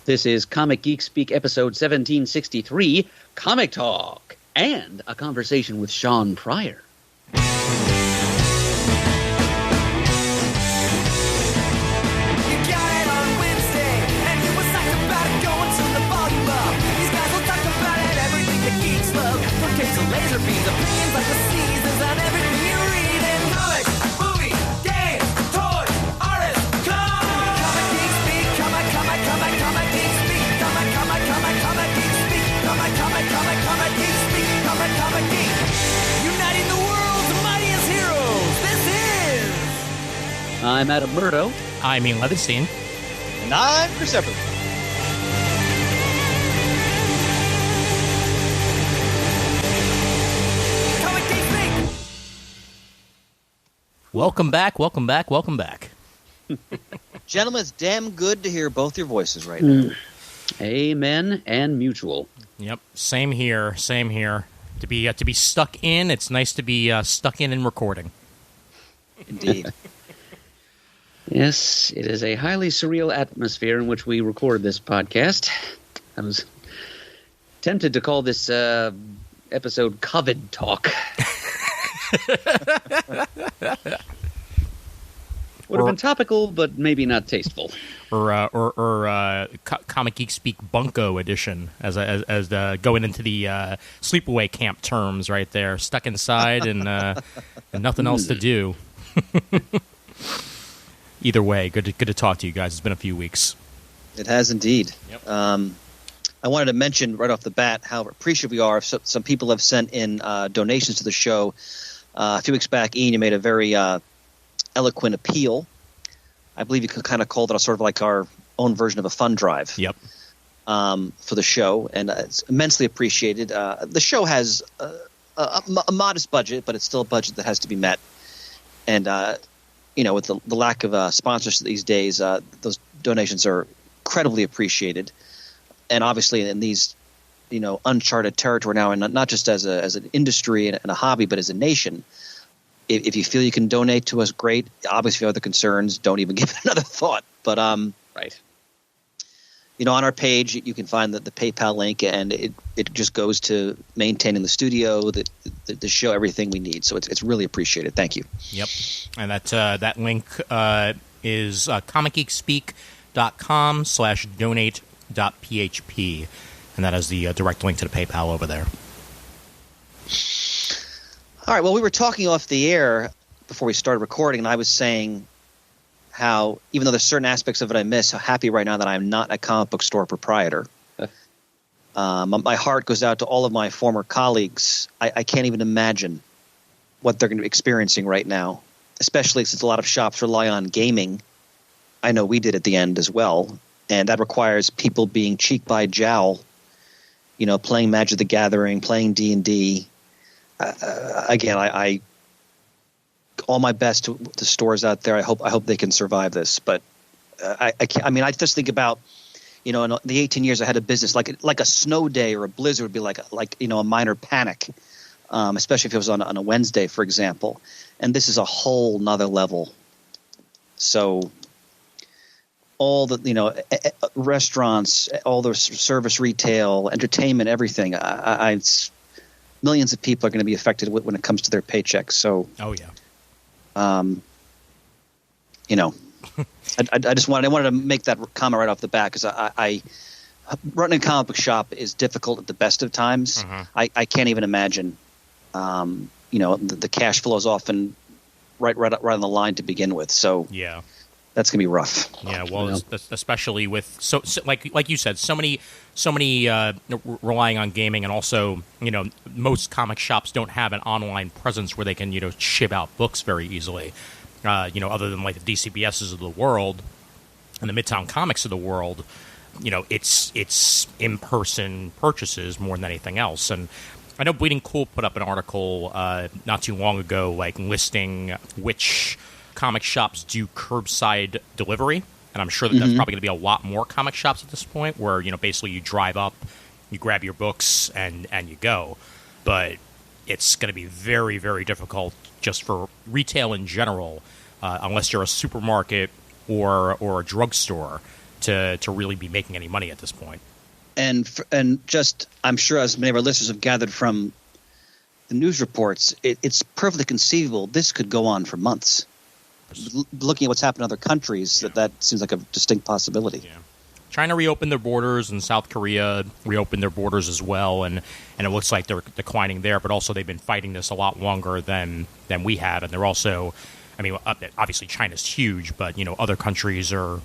This is Comic Geek Speak episode 1763, Comic Talk, and a conversation with Shawn Pryor. I'm Adam Murdo. I'm Ian Levinstein. And I'm Chris Everly. Welcome back. Gentlemen, it's damn good to hear both your voices right now. Amen and mutual. Yep, same here. To be stuck in, it's nice to be stuck in and recording. Indeed. Yes, it is a highly surreal atmosphere in which we record this podcast. I was tempted to call this episode COVID Talk. Would have been topical, but maybe not tasteful. Or Comic Geek Speak Bunko edition, as going into the sleepaway camp terms right there. Stuck inside and nothing else to do. Either way, good to talk to you guys. It's been a few weeks. It has indeed. Yep. I wanted to mention right off the bat how appreciative we are. Some people have sent in donations to the show. A few weeks back, Ian, you made a very eloquent appeal. I believe you could kind of call that sort of like our own version of a fund drive. Yep. For the show, and it's immensely appreciated. The show has a modest budget, but it's still a budget that has to be met. And with the lack of sponsors these days, those donations are incredibly appreciated. And obviously, in these uncharted territory now, and not just as an industry and a hobby, but as a nation. If you feel you can donate to us, great. Obviously, if you have other concerns, don't even give it another thought. But right. On our page, you can find the PayPal link, and it just goes to maintaining the studio, the show, everything we need. So it's really appreciated. Thank you. Yep. And that link is comicgeekspeak.com/donate.php, and that is the direct link to the PayPal over there. All right. Well, we were talking off the air before we started recording, and I was saying how, even though there's certain aspects of it I miss, how happy right now that I'm not a comic book store proprietor. My heart goes out to all of my former colleagues. I can't even imagine what they're going to be experiencing right now, especially since a lot of shops rely on gaming. I know we did at the end as well, and that requires people being cheek by jowl, playing Magic the Gathering, playing D&D. Again, I all my best to the stores out there. I hope they can survive this, but I can't. I mean, I just think about in the 18 years I had a business, like a snow day or a blizzard would be like a minor panic, especially if it was on a Wednesday, for example. And this is a whole nother level. So all the restaurants, all the service, retail, entertainment, everything. Millions of people are going to be affected when it comes to their paychecks. So, oh yeah. I wanted to make that comment right off the bat because I running a comic book shop is difficult at the best of times. Mm-hmm. I can't even imagine. The cash flow is often right on the line to begin with. So yeah. That's gonna be rough. Yeah, well, especially with so like you said, so many relying on gaming, and also most comic shops don't have an online presence where they can ship out books very easily. Other than like the DCBSs of the world and the Midtown Comics of the world, it's in-person purchases more than anything else. And I know Bleeding Cool put up an article not too long ago, like listing which comic shops do curbside delivery, and I'm sure that that's probably going to be a lot more comic shops at this point, where basically you drive up, you grab your books, and you go. But it's going to be very, very difficult just for retail in general, unless you're a supermarket or a drugstore, to really be making any money at this point. And just, I'm sure as many of our listeners have gathered from the news reports, it's perfectly conceivable this could go on for months. Looking at what's happened in other countries, that seems like a distinct possibility. Yeah. China reopened their borders, and South Korea reopened their borders as well, and it looks like they're declining there. But also, they've been fighting this a lot longer than we have, and they're also, I mean, obviously China's huge, but other countries are,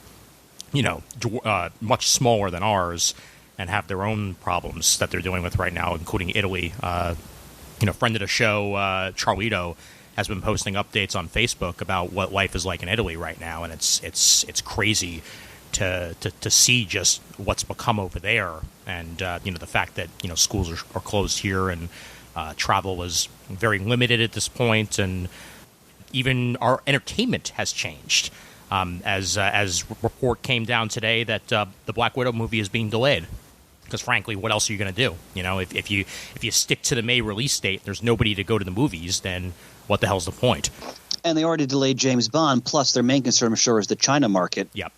much smaller than ours and have their own problems that they're dealing with right now, including Italy. Friend of the show, Charlito, has been posting updates on Facebook about what life is like in Italy right now, and it's crazy to see just what's become over there, and the fact that schools are closed here, and travel is very limited at this point, and even our entertainment has changed. As report came down today that the Black Widow movie is being delayed. Because frankly, what else are you going to do? If you stick to the May release date, there's nobody to go to the movies, then what the hell's the point? And they already delayed James Bond, plus their main concern, I'm sure, is the China market. Yep.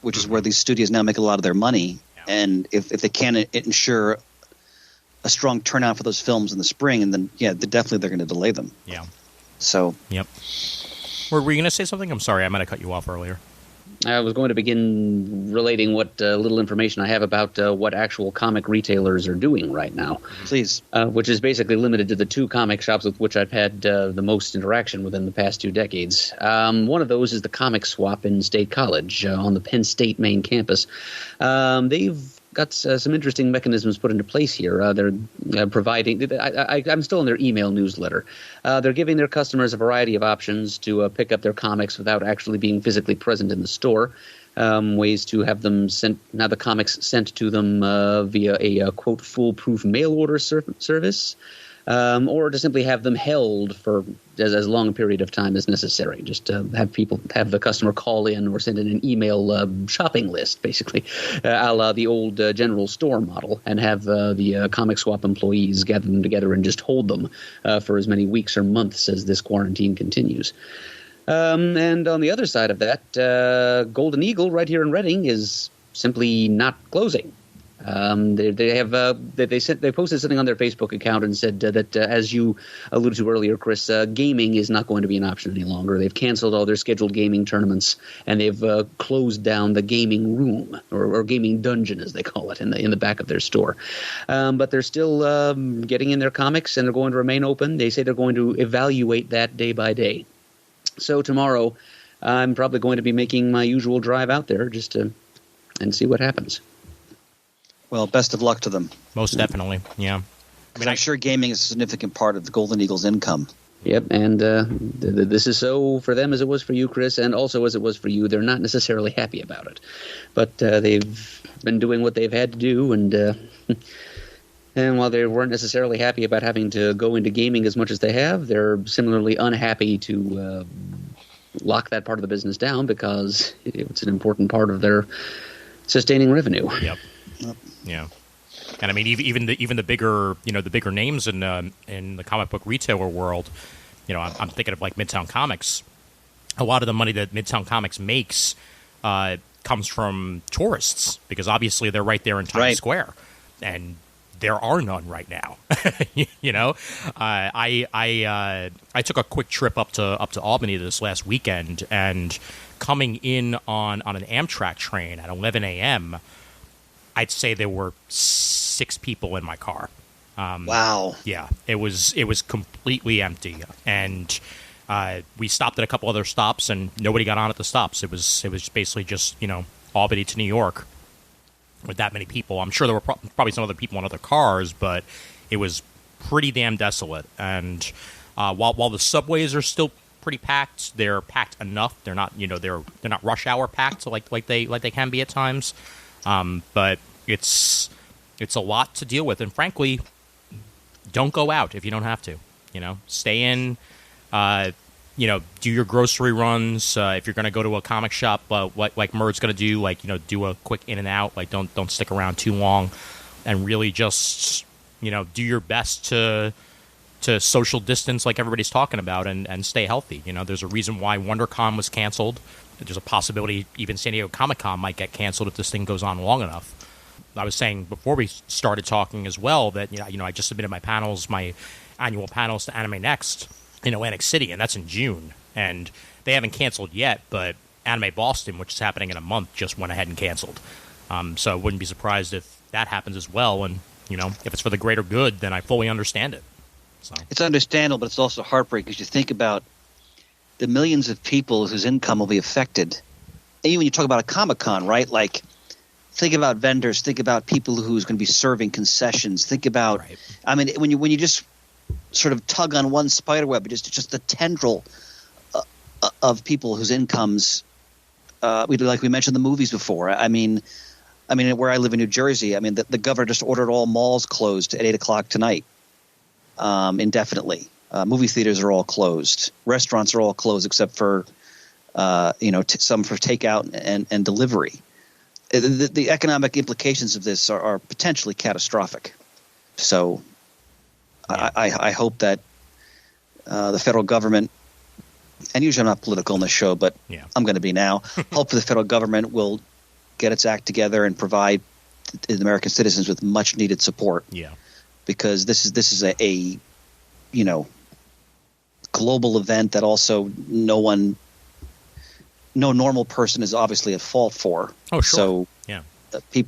Which is where these studios now make a lot of their money. Yeah. And if they can't ensure a strong turnout for those films in the spring, and then, definitely they're going to delay them. Yeah. So. Yep. Were you going to say something? I'm sorry, I might have cut you off earlier. I was going to begin relating what little information I have about what actual comic retailers are doing right now. Please. Which is basically limited to the two comic shops with which I've had the most interaction within the past 2 decades. One of those is the Comic Swap in State College on the Penn State main campus. They've got some interesting mechanisms put into place here. They're providing – I'm still in their email newsletter. They're giving their customers a variety of options to pick up their comics without actually being physically present in the store. Ways to have them the comics sent to them via a, quote, foolproof mail order service. Or to simply have them held for as long a period of time as necessary. Just have the customer call in or send in an email shopping list, basically, a la the old general store model, and have the Comic Swap employees gather them together and just hold them for as many weeks or months as this quarantine continues. And on the other side of that, Golden Eagle right here in Reading is simply not closing. They posted something on their Facebook account and said that as you alluded to earlier, Chris, gaming is not going to be an option any longer. They've canceled all their scheduled gaming tournaments, and they've closed down the gaming room or gaming dungeon, as they call it, in the back of their store. But they're still getting in their comics, and they're going to remain open. They say they're going to evaluate that day by day. So tomorrow, I'm probably going to be making my usual drive out there just to and see what happens. Well, best of luck to them. Most definitely, yeah. I mean, I'm sure gaming is a significant part of the Golden Eagle's income. Yep, and this is so for them as it was for you, Chris, and also as it was for you. They're not necessarily happy about it. But they've been doing what they've had to do, and while they weren't necessarily happy about having to go into gaming as much as they have, they're similarly unhappy to lock that part of the business down because it's an important part of their sustaining revenue. Yep. Yeah, and I mean, even the bigger names in the comic book retailer world, I'm thinking of like Midtown Comics. A lot of the money that Midtown Comics makes comes from tourists because obviously they're right there in Times Square, and there are none right now. I took a quick trip up to Albany this last weekend, and coming in on an Amtrak train at 11 a.m. I'd say there were 6 people in my car. Wow. Yeah, it was completely empty, and we stopped at a couple other stops, and nobody got on at the stops. It was basically just Albany to New York with that many people. I'm sure there were probably some other people in other cars, but it was pretty damn desolate. And while the subways are still pretty packed, they're packed enough. They're not they're not rush hour packed like they can be at times. But it's a lot to deal with, and frankly, don't go out if you don't have to. Stay in. Do your grocery runs. If you're going to go to a comic shop, like Murd's going to do, do a quick in and out. Like don't stick around too long, and really just do your best to to social distance like everybody's talking about and stay healthy. There's a reason why WonderCon was canceled. There's a possibility even San Diego Comic-Con might get canceled if this thing goes on long enough. I was saying before we started talking as well that I just submitted my annual panels to Anime Next in Atlantic City, and that's in June. And they haven't canceled yet, but Anime Boston, which is happening in a month, just went ahead and canceled. So I wouldn't be surprised if that happens as well. And if it's for the greater good, then I fully understand it. So it's understandable, but it's also heartbreaking because you think about the millions of people whose income will be affected. And even when you talk about a Comic-Con, right? Like, think about vendors, think about people who's going to be serving concessions. Think about, right. I mean, when you just sort of tug on one spider web, just the tendril of people whose incomes, like we mentioned the movies before. I mean, where I live in New Jersey, I mean, the governor just ordered all malls closed at 8 o'clock tonight, indefinitely. Movie theaters are all closed. Restaurants are all closed except for, some for takeout and delivery. The economic implications of this are potentially catastrophic. So yeah. I hope that the federal government, and usually I'm not political in this show, but yeah. I'm going to be now, hope the federal government will get its act together and provide the American citizens with much needed support. Yeah. Because this is a global event that also no normal person is obviously at fault for. Oh, sure. So yeah.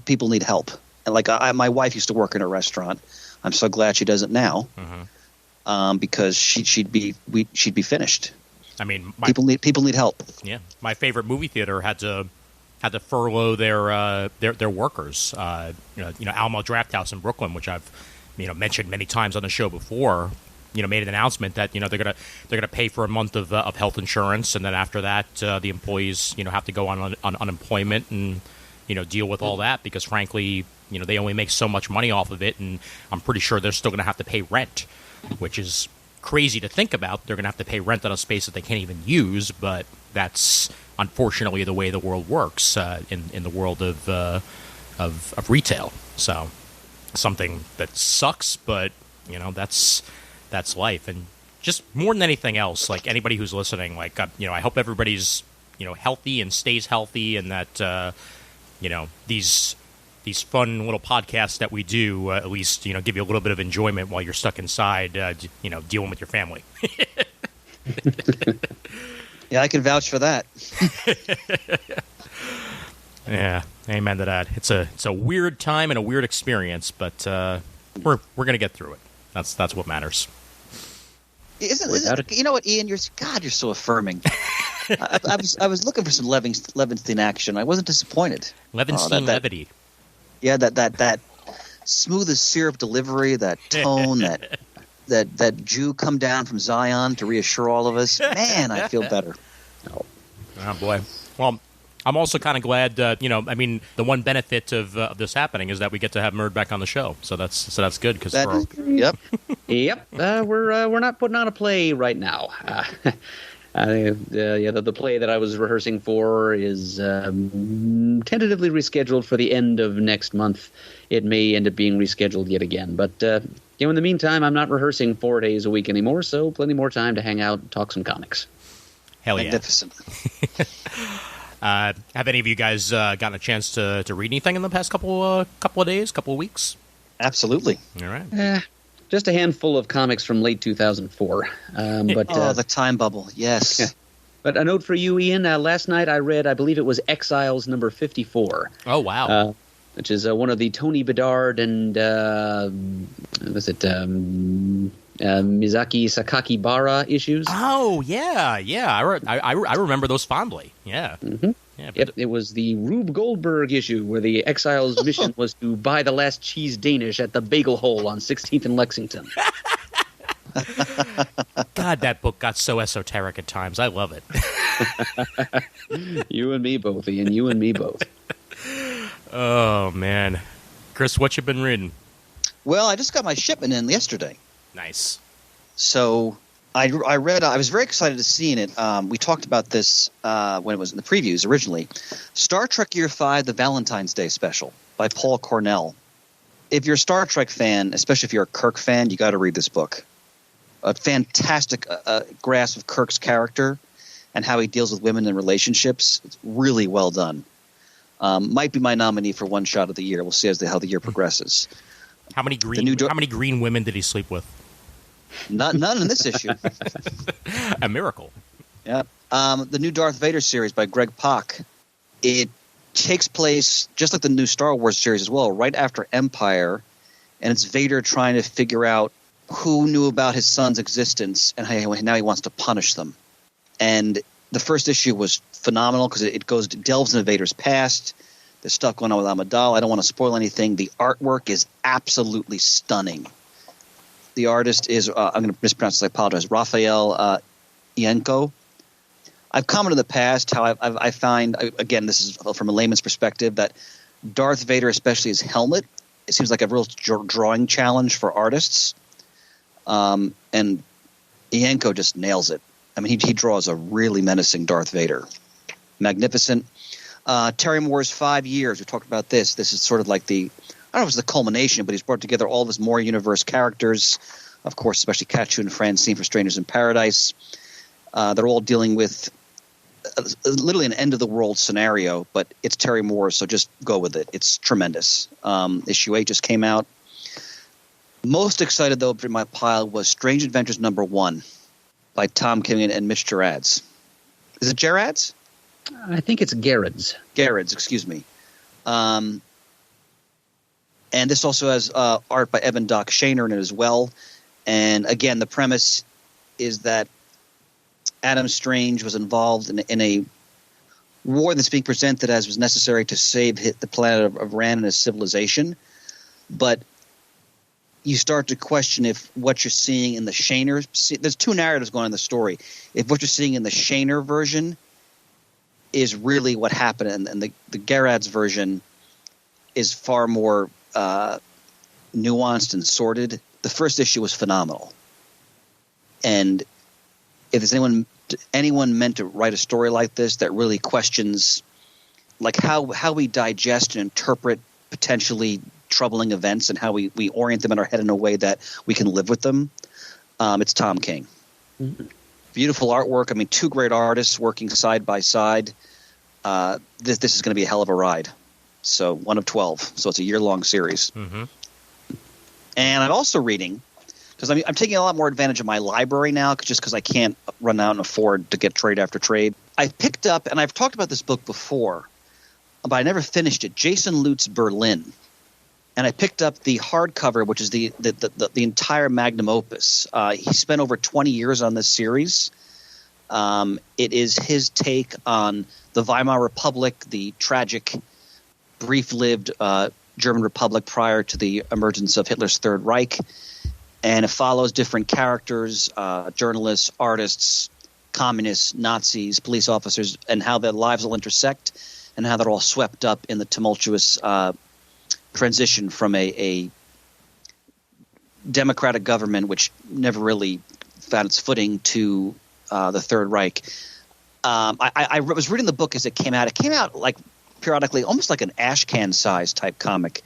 People need help. And like my wife used to work in a restaurant. I'm so glad she doesn't now, because she'd be finished. I mean, people need help. Yeah, my favorite movie theater had to furlough their workers. Alamo Drafthouse in Brooklyn, which I've mentioned many times on the show before. Made an announcement that they're gonna pay for a month of health insurance, and then after that, the employees have to go on unemployment and deal with all that because frankly, they only make so much money off of it, and I'm pretty sure they're still gonna have to pay rent, which is crazy to think about. They're gonna have to pay rent on a space that they can't even use, but that's unfortunately the way the world works in the world of retail. So something that sucks, but that's life. And just more than anything else, like anybody who's listening, like I hope everybody's healthy and stays healthy, and that these fun little podcasts that we do at least give you a little bit of enjoyment while you're stuck inside dealing with your family. Yeah, I can vouch for that. Yeah, amen to that. It's a weird time and a weird experience, but we're gonna get through it. That's what matters. You know what, Ian? You're so affirming. I was looking for some Levinstein action. I wasn't disappointed. Levinstein levity. Yeah, that smooth as syrup delivery, that tone, that Jew come down from Zion to reassure all of us. Man, I feel better. Oh boy. Well, I'm also kind of glad. The one benefit of this happening is that we get to have Murd back on the show. So that's good because yep. Yep. We're not putting on a play right now. The play that I was rehearsing for is tentatively rescheduled for the end of next month. It may end up being rescheduled yet again. But in the meantime, I'm not rehearsing 4 days a week anymore, so plenty more time to hang out and talk some comics. Hell yeah. Magnificent. Have any of you guys gotten a chance to read anything in the past couple of days, couple of weeks? Absolutely. All right. Just a handful of comics from late 2004. The time bubble, yes. Yeah. But a note for you, Ian. Last night I read, I believe it was Exiles number 54. Oh, wow. Which is one of the Tony Bedard and Mizaki Sakakibara issues. Oh, yeah. I remember those fondly. Yeah. Mm-hmm. Yeah, it was the Rube Goldberg issue where the Exiles' mission was to buy the last cheese Danish at the Bagel Hole on 16th and Lexington. God, that book got so esoteric at times. I love it. You and me both, Ian. You and me both. Oh, man. Chris, what you been reading? Well, I just got my shipment in yesterday. Nice. So I read. I was very excited to see in it. We talked about this when it was in the previews originally. Star Trek Year 5: The Valentine's Day Special by Paul Cornell. If you're a Star Trek fan, especially if you're a Kirk fan, you got to read this book. a fantastic grasp of Kirk's character and how he deals with women and relationships. It's really well done. Might be my nominee for one shot of the year. We'll see how the year progresses. How many green women did he sleep with? None in this issue. A miracle. Yeah. The new Darth Vader series by Greg Pak. It takes place just like the new Star Wars series as well, right after Empire, and it's Vader trying to figure out who knew about his son's existence and how now he wants to punish them. And the first issue was phenomenal because it delves into Vader's past. There's stuff going on with Amidala. I don't want to spoil anything. The artwork is absolutely stunning. The artist is, I'm going to mispronounce this, I apologize, Raphael Ienko. I've commented in the past how I find, again, this is from a layman's perspective, that Darth Vader, especially his helmet, it seems like a real drawing challenge for artists. And Ienko just nails it. I mean, he draws a really menacing Darth Vader. Magnificent. Terry Moore's 5 years. We talked about this. This is sort of like I don't know if it's the culmination, but he's brought together all of his Moore universe characters, of course, especially Kachu and Francine for Strangers in Paradise. They're all dealing with literally an end-of-the-world scenario, but it's Terry Moore, so just go with it. It's tremendous. Issue 8 just came out. Most excited, though, in my pile was Strange Adventures #1 by Tom King and Mitch Gerads. Is it Gerads? I think it's Gerrits. Gerrits, excuse me. And this also has art by Evan Doc Shaner in it as well. And again, the premise is that Adam Strange was involved in a war that's being presented as was necessary to save the planet of Ran and his civilization. But you start to question if what you're seeing in the Shaner – there's two narratives going on in the story. If what you're seeing in the Shaner version is really what happened and the Gerads version is far more nuanced and sorted. The first issue was phenomenal. And if there's anyone meant to write a story like this that really questions like how we digest and interpret potentially troubling events and how we orient them in our head in a way that we can live with them, it's Tom King. Mm-hmm. Beautiful artwork. I mean, two great artists working side by side. This is going to be a hell of a ride. So 1 of 12. So it's a year-long series. Mm-hmm. And I'm also reading because I'm taking a lot more advantage of my library now just because I can't run out and afford to get trade after trade. I picked up, and I've talked about this book before, but I never finished it, Jason Lute's Berlin. And I picked up the hardcover, which is the entire magnum opus. He spent over 20 years on this series. It is his take on the Weimar Republic, the tragic, brief-lived German Republic prior to the emergence of Hitler's Third Reich. And it follows different characters, journalists, artists, communists, Nazis, police officers, and how their lives will intersect and how they're all swept up in the tumultuous transition from a democratic government which never really found its footing to the Third Reich. I was reading the book as it came out. It came out like periodically, almost like an ash can size type comic,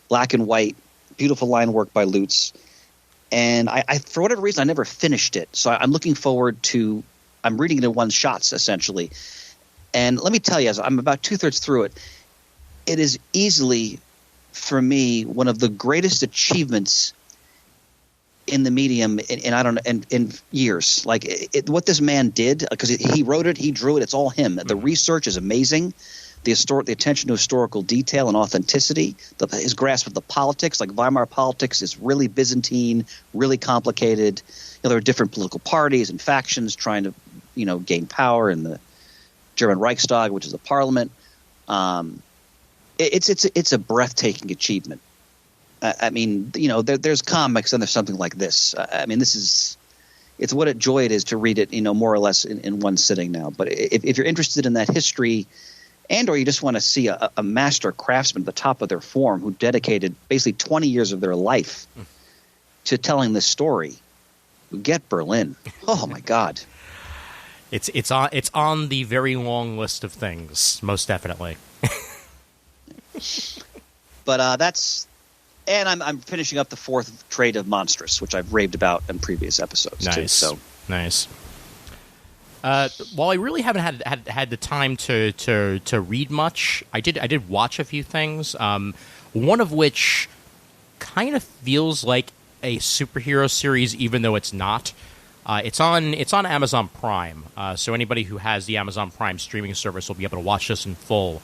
black and white, beautiful line work by Lutz. And I for whatever reason, I never finished it. So I'm looking forward to – I'm reading it in one shots essentially. And let me tell you, as I'm about 2/3 through it, it is easily – for me, one of the greatest achievements in the medium in years. Like what this man did, because he wrote it, he drew it, it's all him. The research is amazing. The attention to historical detail and authenticity, his grasp of the politics, like Weimar politics, is really Byzantine, really complicated. There are different political parties and factions trying to, gain power in the German Reichstag, which is the parliament. It's a breathtaking achievement. I mean, there's comics and there's something like this. I mean, it's what a joy it is to read it, more or less in one sitting now. But if you're interested in that history, and or you just want to see a master craftsman at the top of their form who dedicated basically 20 years of their life to telling this story, get Berlin. Oh my God. It's on the very long list of things, most definitely. But that's And I'm finishing up the 4th trade of Monstrous, which I've raved about in previous episodes too. So nice. While I really haven't had the time to read much, I did watch a few things. One of which kind of feels like a superhero series, even though it's not. It's on Amazon Prime, so anybody who has the Amazon Prime streaming service will be able to watch this in full.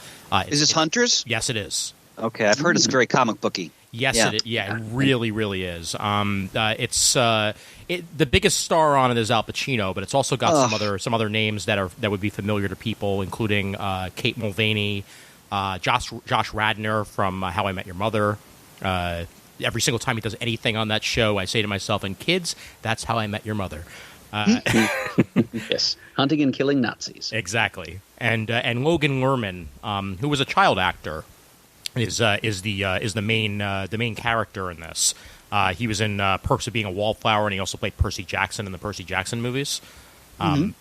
Is this Hunters? Yes, it is. Okay, I've heard it's very comic booky. Yes, it really, really is. It's the biggest star on it is Al Pacino, but it's also got some other names that would be familiar to people, including Kate Mulvaney, Josh Radnor from How I Met Your Mother. Every single time he does anything on that show, I say to myself, "And kids, that's how I met your mother." Yes, hunting and killing Nazis. Exactly, and Logan Lerman, who was a child actor, is the main character in this. He was in Perks of Being a Wallflower, and he also played Percy Jackson in the Percy Jackson movies. And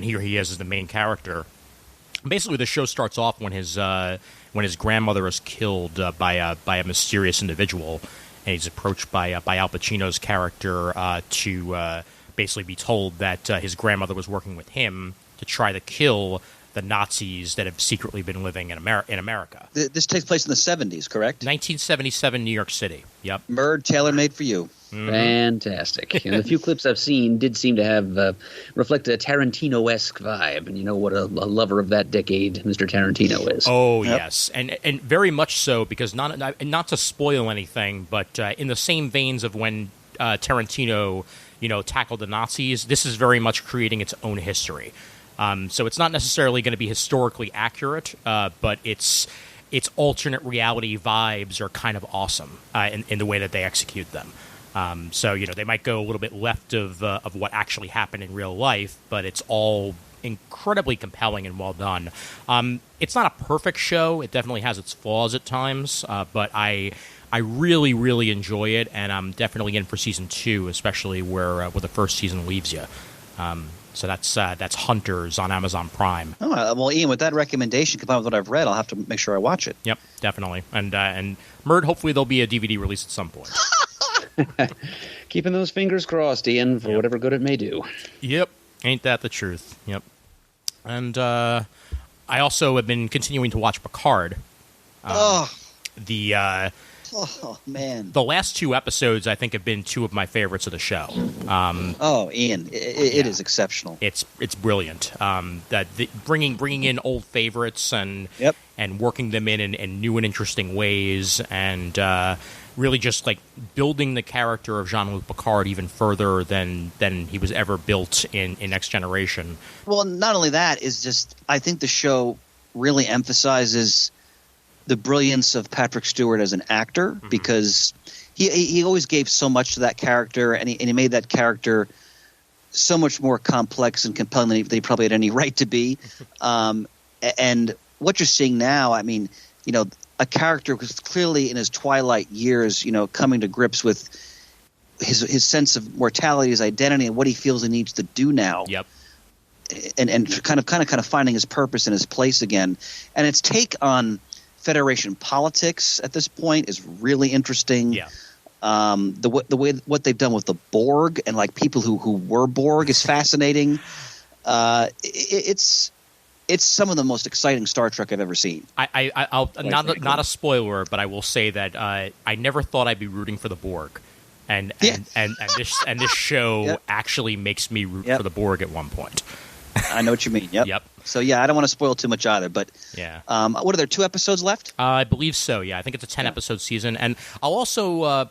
here he is as the main character. Basically, the show starts off when his grandmother is killed by a mysterious individual, and he's approached by Al Pacino's character to basically be told that his grandmother was working with him to try to kill the Nazis that have secretly been living in America. This takes place in the 70s, correct? 1977, New York City. Yep. Murd, tailor-made for you. Mm-hmm. Fantastic. And the few clips I've seen did seem to have reflected a Tarantino-esque vibe. And you know what a lover of that decade Mr. Tarantino is. Oh, yep. Yes. And very much so, because not to spoil anything, but in the same veins of when Tarantino, tackled the Nazis, this is very much creating its own history. So it's not necessarily going to be historically accurate, but its alternate reality vibes are kind of awesome in the way that they execute them. So they might go a little bit left of what actually happened in real life, but it's all incredibly compelling and well done. It's not a perfect show; it definitely has its flaws at times, but I really, really enjoy it, and I'm definitely in for season 2, especially where the first season leaves you. So that's Hunters on Amazon Prime. Oh, well, Ian, with that recommendation combined with what I've read, I'll have to make sure I watch it. Yep, definitely. And Murd, hopefully there'll be a DVD release at some point. Keeping those fingers crossed, Ian, for whatever good it may do. Yep, ain't that the truth? Yep. And I also have been continuing to watch Picard. Oh, man. The last 2 episodes, I think, have been 2 of my favorites of the show. Ian, it is exceptional. It's brilliant. Bringing in old favorites and working them in new and interesting ways, and really just like building the character of Jean-Luc Picard even further than he was ever built in Next Generation. Well, not only that, is just I think the show really emphasizes the brilliance of Patrick Stewart as an actor, because he always gave so much to that character, and he made that character so much more complex and compelling than he probably had any right to be. And what you're seeing now, I mean, a character who's clearly in his twilight years, coming to grips with his sense of mortality, his identity, and what he feels he needs to do now. Yep. And kind of finding his purpose and his place again. And its take on Federation politics at this point is really interesting. Yeah. The way what they've done with the Borg and like people who were Borg is fascinating. It's some of the most exciting Star Trek I've ever seen. I'll not a spoiler, but I will say that I never thought I'd be rooting for the Borg, and this show actually makes me root for the Borg at one point. I know what you mean. Yep. So I don't want to spoil too much either. But what are there, 2 episodes left? I believe so. Yeah, I think it's a 10-episode season. And I'll also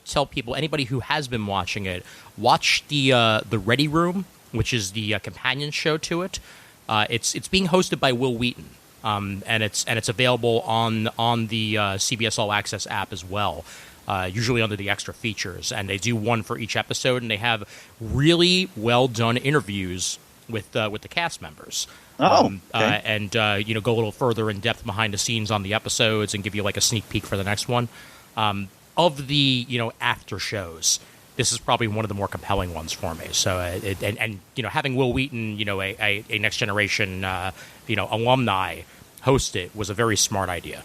tell people, anybody who has been watching it, watch the Ready Room, which is the companion show to it. It's being hosted by Will Wheaton, and it's available on the CBS All Access app as well. Usually under the extra features, and they do one for each episode, and they have really well done interviews with the cast members. Okay. And go a little further in depth behind the scenes on the episodes and give you like a sneak peek for the next one. Of the after shows, this is probably one of the more compelling ones for me. So having Will Wheaton, a Next Generation alumni host it was a very smart idea.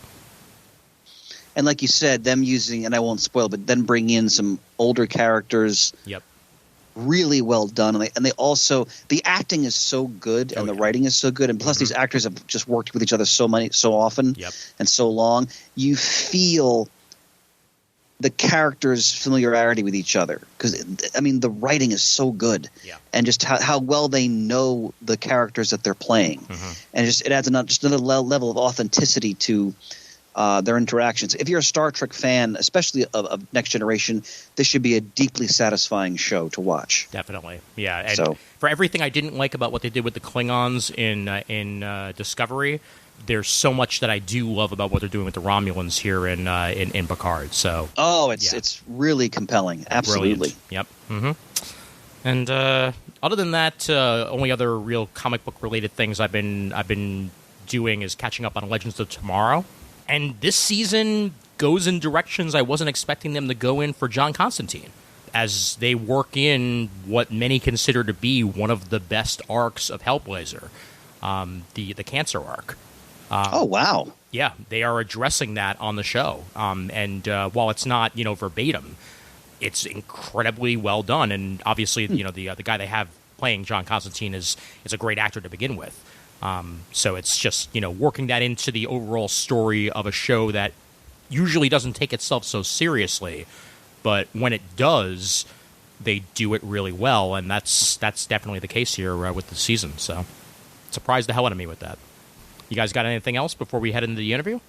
And like you said, them using, and I won't spoil, but then bring in some older characters. Yep. Really well done. And they also, the acting is so good and the writing is so good. And plus these actors have just worked with each other so often and so long. You feel the characters' familiarity with each other. Because, I mean, the writing is so good. Yeah. And just how well they know the characters that they're playing. And it adds another level of authenticity to their interactions. If you're a Star Trek fan, especially of Next Generation, this should be a deeply satisfying show to watch. Definitely, yeah. And for everything I didn't like about what they did with the Klingons in Discovery, there's so much that I do love about what they're doing with the Romulans here in Picard. So, it's really compelling. Absolutely. Brilliant. Yep. And other than that, only other real comic book related things I've been doing is catching up on Legends of Tomorrow. And this season goes in directions I wasn't expecting them to go in for John Constantine, as they work in what many consider to be one of the best arcs of Hellblazer, the Cancer arc. Oh, wow. Yeah, they are addressing that on the show. And while it's not, verbatim, it's incredibly well done. And obviously, the guy they have playing John Constantine is a great actor to begin with. So it's just, working that into the overall story of a show that usually doesn't take itself so seriously, but when it does, they do it really well, and that's definitely the case here with the season. So, surprised the hell out of me with that. You guys got anything else before we head into the interview?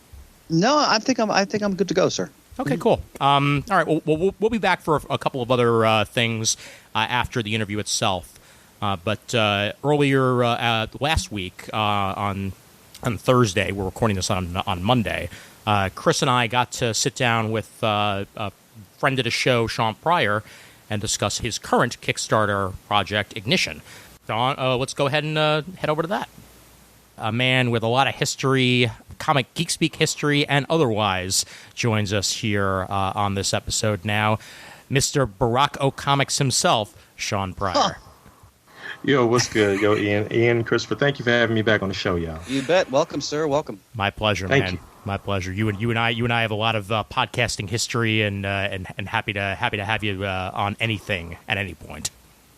No, I think I'm good to go, sir. Okay, cool. All right, well, we'll be back for a couple of other things after the interview itself. But earlier last week on Thursday, we're recording this on Monday, Chris and I got to sit down with a friend of the show, Shawn Pryor, and discuss his current Kickstarter project, Ignition. So let's go ahead and head over to that. A man with a lot of history, comic geek speak history, and otherwise joins us here on this episode now, Mr. Barack O'Comics himself, Shawn Pryor. Huh. Yo, what's good? Yo, Ian, Christopher, thank you for having me back on the show, y'all. You bet. Welcome, sir. Welcome. My pleasure, Thank man. you. My pleasure. You and I have a lot of podcasting history, and happy to have you on anything at any point.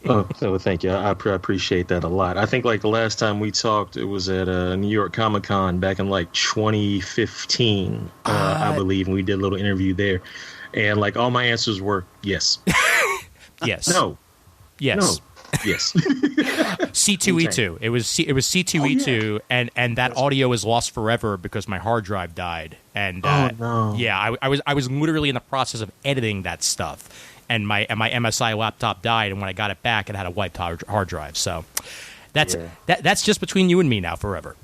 Oh, so thank you. I appreciate that a lot. I think like the last time we talked, it was at New York Comic Con back in like 2015, I believe, and we did a little interview there, and like all my answers were yes, yes, no, yes. No. Yes. C2E2. It was C2E2, and that audio is lost forever because my hard drive died. And no. Yeah, I was literally in the process of editing that stuff, and my MSI laptop died. And when I got it back, it had a wiped hard drive. So that's just between you and me now forever.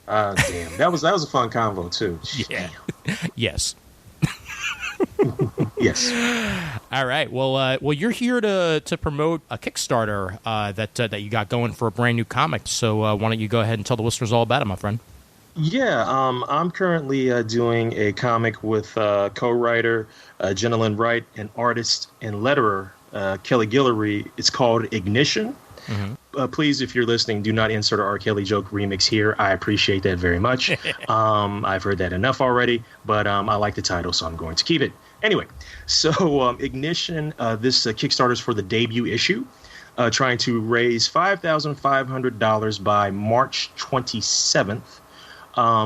Damn, that was a fun convo too. Yeah. Yes. Yes. All right. Well, you're here to promote a Kickstarter that you got going for a brand new comic. So why don't you go ahead and tell the listeners all about it, my friend? Yeah. I'm currently doing a comic with co-writer Jenilyn Wright and artist and letterer Kelly Guillory. It's called Ignition. Mm-hmm. Please, if you're listening, do not insert an R. Kelly joke remix here. I appreciate that very much. I've heard that enough already, but I like the title, so I'm going to keep it. Anyway, so Ignition, this Kickstarter is for the debut issue, trying to raise $5,500 by March 27th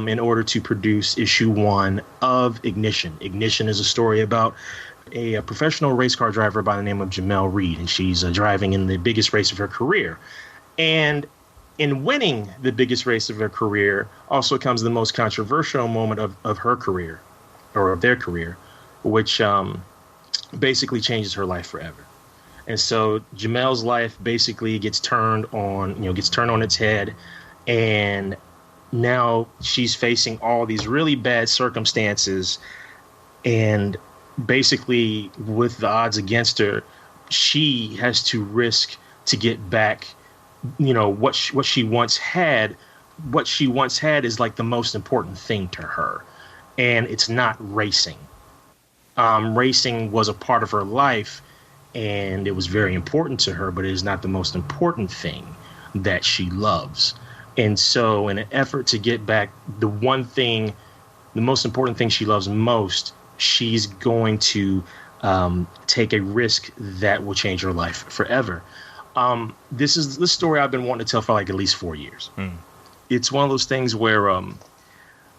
in order to produce issue 1 of Ignition. Ignition is a story about a professional race car driver by the name of Jamel Reed, and she's driving in the biggest race of her career. And in winning the biggest race of her career also comes the most controversial moment of her career, or of their career, which basically changes her life forever. And so Jamel's life basically gets turned on its head, and now she's facing all these really bad circumstances, and basically with the odds against her, she has to risk to get back, what she once had. What she once had is like the most important thing to her, and it's not racing. Racing was a part of her life, and it was very important to her, but it is not the most important thing that she loves. And so in an effort to get back the most important thing she loves most, she's going to take a risk that will change her life forever. This story I've been wanting to tell for like at least 4 years. It's one of those things where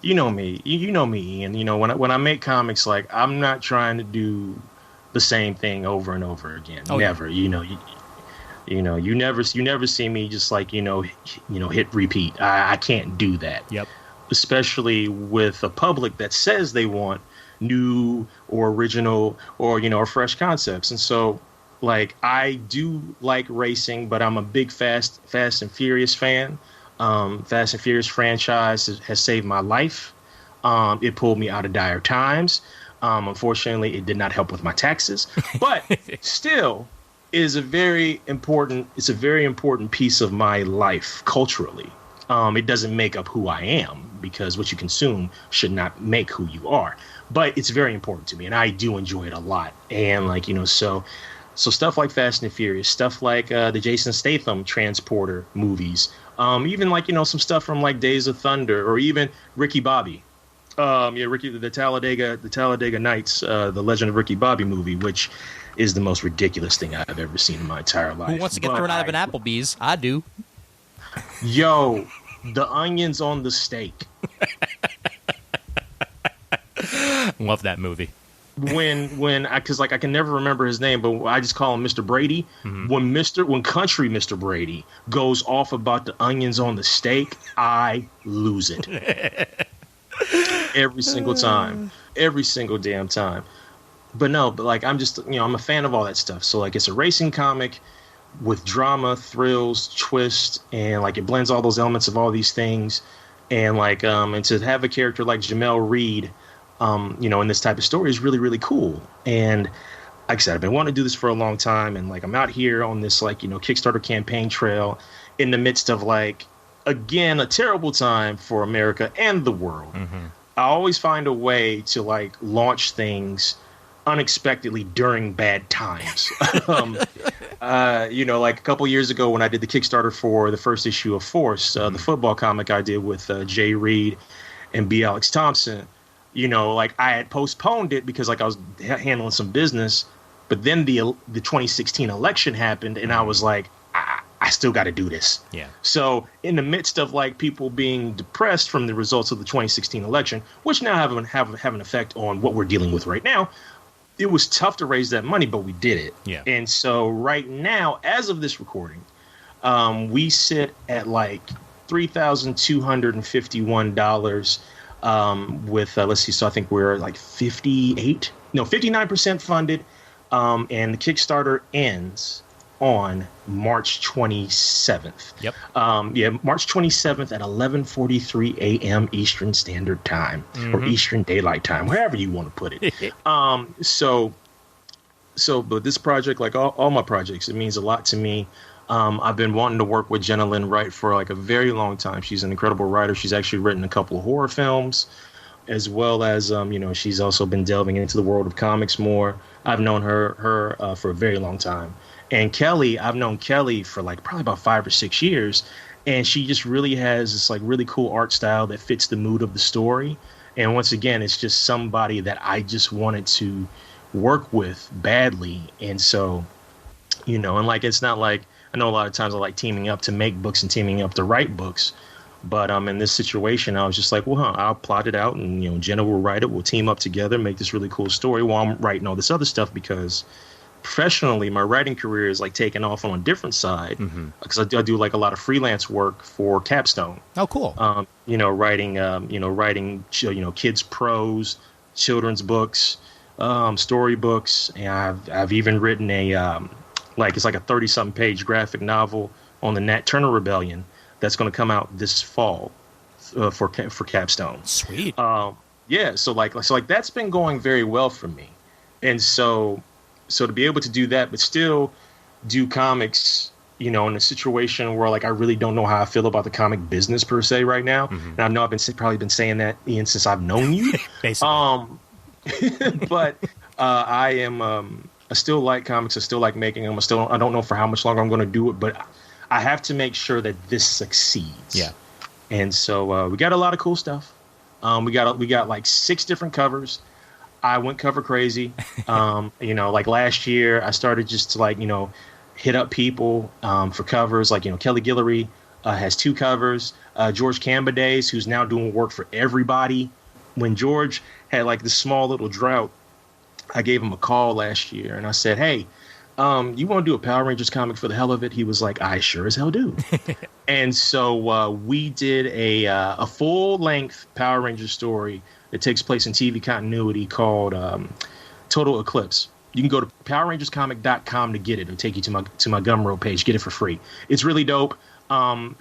you know me, and when I make comics, like I'm not trying to do the same thing over and over again. Never. Yeah. You never see me just like hit repeat. I can't do that. Yep. Especially with a public that says they want new or original or fresh concepts. And so like I do like racing, but I'm a big Fast and Furious fan. Fast and Furious franchise has saved my life. It pulled me out of dire times. Unfortunately, it did not help with my taxes, but still is a very important piece of my life culturally. It doesn't make up who I am, because what you consume should not make who you are, but it's very important to me, and I do enjoy it a lot. And like, so stuff like Fast and Furious, stuff like the Jason Statham Transporter movies, even like, some stuff from like Days of Thunder, or even Ricky Bobby. Ricky, the Talladega Nights, the Legend of Ricky Bobby movie, which is the most ridiculous thing I've ever seen in my entire life. Who wants to get thrown out of an Applebee's? I do. Yo, the onions on the steak. Love that movie. Because I can never remember his name, but I just call him Mr. Brady. Mm-hmm. When Country Mr. Brady goes off about the onions on the steak, I lose it. Every single time. Every single damn time. But like I'm just, I'm a fan of all that stuff. So like it's a racing comic with drama, thrills, twist, and like it blends all those elements of all these things. And like and to have a character like Jamel Reed, in this type of story is really, really cool. And like I said, I've been wanting to do this for a long time, and like I'm out here on this like, Kickstarter campaign trail in the midst of like, again, a terrible time for America and the world. Mm-hmm. I always find a way to like launch things unexpectedly during bad times. Like a couple years ago when I did the Kickstarter for the first issue of Force, the football comic I did with Jay Reed and B. Alex Thompson, like I had postponed it because like I was handling some business, but then the 2016 election happened, and I was like, I still got to do this. Yeah. So in the midst of like people being depressed from the results of the 2016 election, which now have an effect on what we're dealing with right now, it was tough to raise that money, but we did it. Yeah. And so right now, as of this recording, we sit at like $3,251 with let's see. So I think we're like 59% funded, and the Kickstarter ends on March 27th. Yep. March 27th at 11:43 a.m. Eastern Standard Time, or Eastern Daylight Time, wherever you want to put it. But this project, like all my projects, it means a lot to me. I've been wanting to work with Jenna Lynn Wright for like a very long time. She's an incredible writer. She's actually written a couple of horror films, as well as she's also been delving into the world of comics more. I've known her for a very long time. And Kelly, I've known Kelly for like probably about 5 or 6 years, and she just really has this like really cool art style that fits the mood of the story. And once again, it's just somebody that I just wanted to work with badly. And so, and like it's not like, I know a lot of times I like teaming up to make books and teaming up to write books, but in this situation, I was just like, well, I'll plot it out, and Jenna will write it. We'll team up together, make this really cool story while I'm writing all this other stuff, because professionally, my writing career is like taking off on a different side, because I do like a lot of freelance work for Capstone. Oh, cool. Writing kids prose, children's books, storybooks, and I've even written a it's like a 30-something page graphic novel on the Nat Turner Rebellion that's going to come out this fall for Capstone. Sweet. So that's been going very well for me, and so to be able to do that, but still do comics, in a situation where like I really don't know how I feel about the comic business per se right now. And I know I've probably been saying that, Ian, since I've known you. Basically. But I am. I still like comics. I still like making them. I don't know for how much longer I'm going to do it, but I have to make sure that this succeeds. Yeah. And so we got a lot of cool stuff. We got like 6 different covers. I went cover crazy. Like last year, I started just to hit up people for covers. Like, Kelly Guillory has 2 covers. George Cambaday's, who's now doing work for everybody. When George had like this small little drought, I gave him a call last year and I said, hey, you want to do a Power Rangers comic for the hell of it? He was like, I sure as hell do. And so we did a full-length Power Rangers story that takes place in TV continuity called Total Eclipse. You can go to PowerRangersComic.com to get it. It'll take you to my Gumroad page. Get it for free. It's really dope.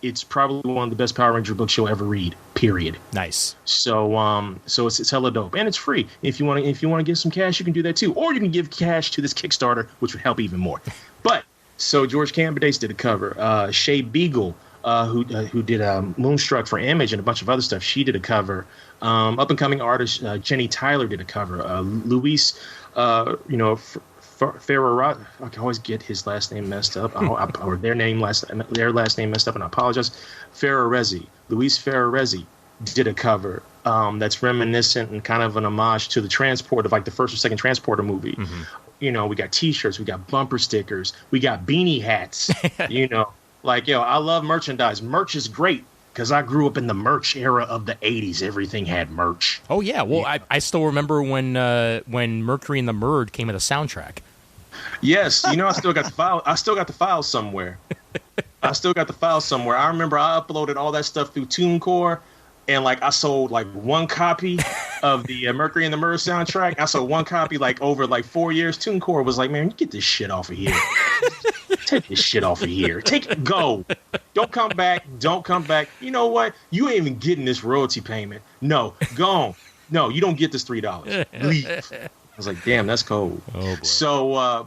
It's probably one of the best Power Ranger books you'll ever read. Period. Nice. So it's hella dope, and it's free. If you want to give some cash, you can do that too, or you can give cash to this Kickstarter, which would help even more. But so George Cambaday's did a cover. Shay Beagle, who did Moonstruck for Image and a bunch of other stuff, she did a cover. Up and coming artist Jenny Tyler did a cover. Luis, Ferrara, I can always get his last name messed up, or their last name messed up, and I apologize. Luis Ferraresi did a cover that's reminiscent and kind of an homage to the Transporter, like the first or second Transporter movie. Mm-hmm. We got T-shirts, we got bumper stickers, we got beanie hats. I love merchandise. Merch is great. Because I grew up in the merch era of the 80s. Everything had merch. Oh, yeah. Well, yeah. I still remember when Mercury and the Murd came with a soundtrack. Yes. I still got the file. I still got the file somewhere. I remember I uploaded all that stuff through TuneCore. And, I sold, one copy of the Mercury and the Murd soundtrack. I sold one copy, over, 4 years. TuneCore was like, man, you get this shit off of here. Take this shit off of here. Go. Don't come back. You know what? You ain't even getting this royalty payment. No, go on. No, you don't get this $3. Leave. I was like, damn, that's cold. Oh, boy. So, I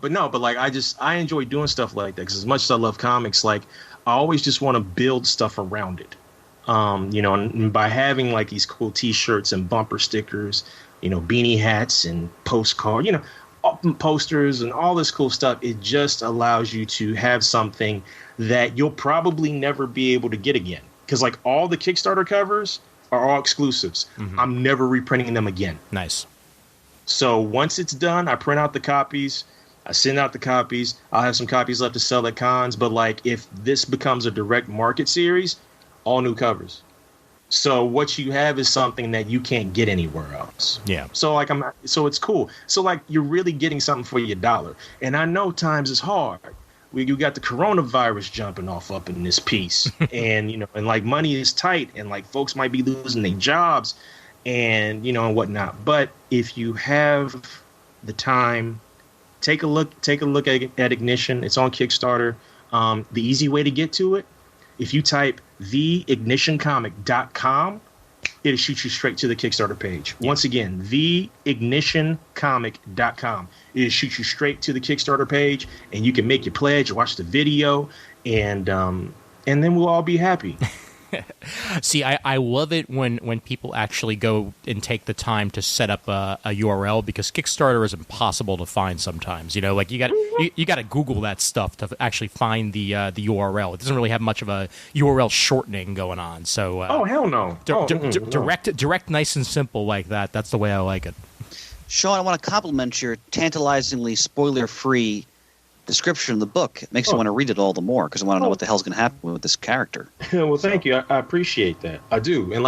enjoy doing stuff like that because as much as I love comics, I always just want to build stuff around it. And by having these cool T-shirts and bumper stickers, beanie hats and postcards, posters and all this cool stuff, it just allows you to have something that you'll probably never be able to get again. Because all the Kickstarter covers are all exclusives. Mm-hmm. I'm never reprinting them again. Nice. So once it's done, I print out the copies. I send out the copies. I'll have some copies left to sell at cons. But if this becomes a direct market series, all new covers. So what you have is something that you can't get anywhere else. Yeah. So so it's cool. So you're really getting something for your dollar. And I know times is hard. You got the coronavirus jumping off up in this piece, and and money is tight, and folks might be losing their jobs, and and whatnot. But if you have the time, take a look at Ignition. It's on Kickstarter. The easy way to get to it, if you type theignitioncomic.com, it'll shoot you straight to the Kickstarter page. Yeah. Once again, theignitioncomic.com. It'll shoot you straight to the Kickstarter page, and you can make your pledge, watch the video, and then we'll all be happy. See, I love it when people actually go and take the time to set up a URL, because Kickstarter is impossible to find sometimes. You got to Google that stuff to actually find the URL. It doesn't really have much of a URL shortening going on. So oh hell no, direct, nice and simple like that. That's the way I like it. Shawn, I want to compliment your tantalizingly spoiler-free description of the book. It makes me want to read it all the more because I want to know what the hell's going to happen with this character. Well, thank you. I appreciate that. I do. And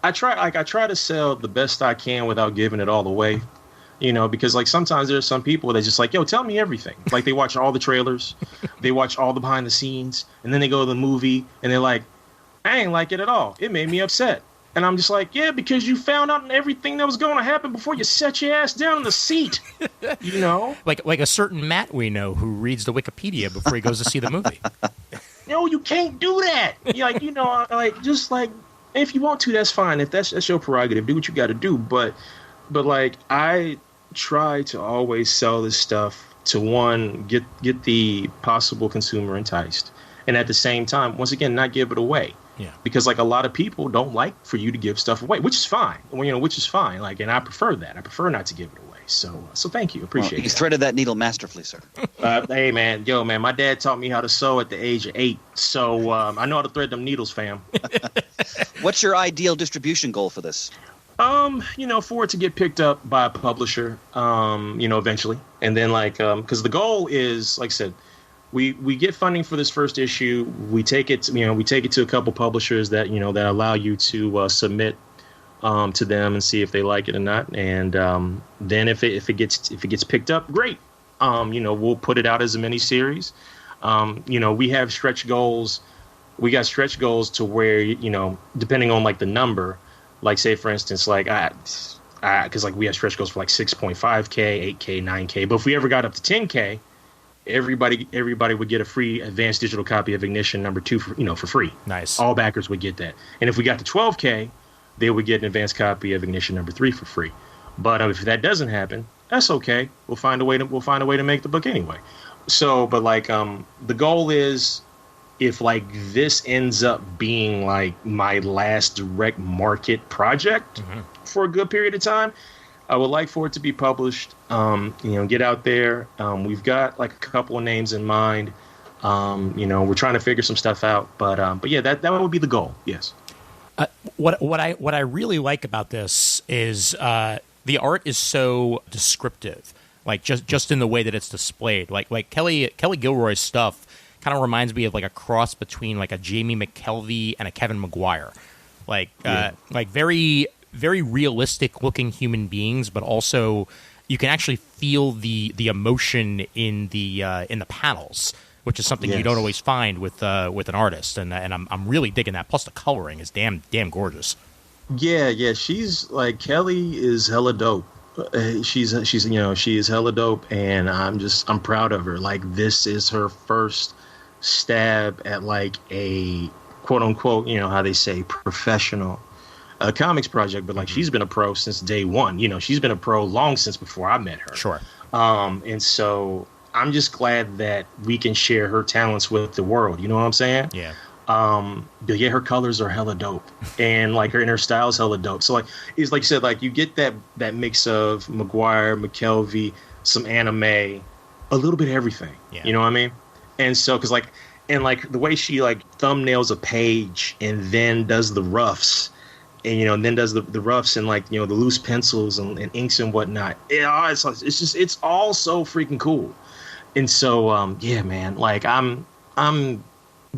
I try to sell the best I can without giving it all away. Because sometimes there's some people that just yo, tell me everything. They watch all the trailers, they watch all the behind the scenes, and then they go to the movie and they're like, I ain't like it at all. It made me upset. And I'm just yeah, because you found out everything that was going to happen before you set your ass down in the seat. Like a certain Matt we know who reads the Wikipedia before he goes to see the movie. No, you can't do that. If you want to, that's fine. If that's your prerogative, do what you got to do. But I try to always sell this stuff to, one, get the possible consumer enticed, and at the same time, once again, not give it away. Yeah. Because a lot of people don't like for you to give stuff away, which is fine. Which is fine. And I prefer that. I prefer not to give it away. So thank you. Appreciate it. You threaded that needle masterfully, sir. Hey man, my dad taught me how to sew at the age of 8. So I know how to thread them needles, fam. What's your ideal distribution goal for this? For it to get picked up by a publisher, eventually. And then because the goal is, like I said, we get funding for this first issue. We take it to a couple publishers that allow you to submit to them and see if they like it or not. And then if it gets picked up, great. We'll put it out as a mini series. We have stretch goals. We got stretch goals to where, depending on the number, say for instance, because we have stretch goals for 6.5K, 8K, 9K. But if we ever got up to 10K, everybody would get a free advanced digital copy of Ignition #2 for free. Nice. All backers would get that. And if we got to 12K, they would get an advanced copy of Ignition #3 for free. But if that doesn't happen, that's okay. We'll find a way to make the book anyway. So, but the goal is, if this ends up being my last direct market project for a good period of time, I would like for it to be published. Get out there. We've got a couple of names in mind. We're trying to figure some stuff out. But yeah, that would be the goal. Yes. What I really like about this is the art is so descriptive. Just in the way that it's displayed. Like Kelly Gilroy's stuff kind of reminds me of a cross between a Jamie McKelvey and a Kevin Maguire. Very, very realistic looking human beings, but also you can actually feel the emotion in the panels, which is something you don't always find with an artist, and I'm really digging that. Plus the coloring is damn gorgeous. Yeah, she's Kelly is hella dope. She is hella dope, and I'm proud of her. This is her first stab at a quote unquote, how they say, professional comics project, but she's been a pro since day one. She's been a pro long since before I met her. Sure. And so I'm just glad that we can share her talents with the world. You know what I'm saying? Yeah. But yeah, her colors are hella dope, and her style's hella dope. So it's like you said, you get that mix of Maguire, McKelvey, some anime, a little bit of everything. Yeah. You know what I mean? And so, because the way she thumbnails a page and then does the roughs, and then does the roughs and the loose pencils and inks and whatnot. It's all so freaking cool. And so yeah, man, I'm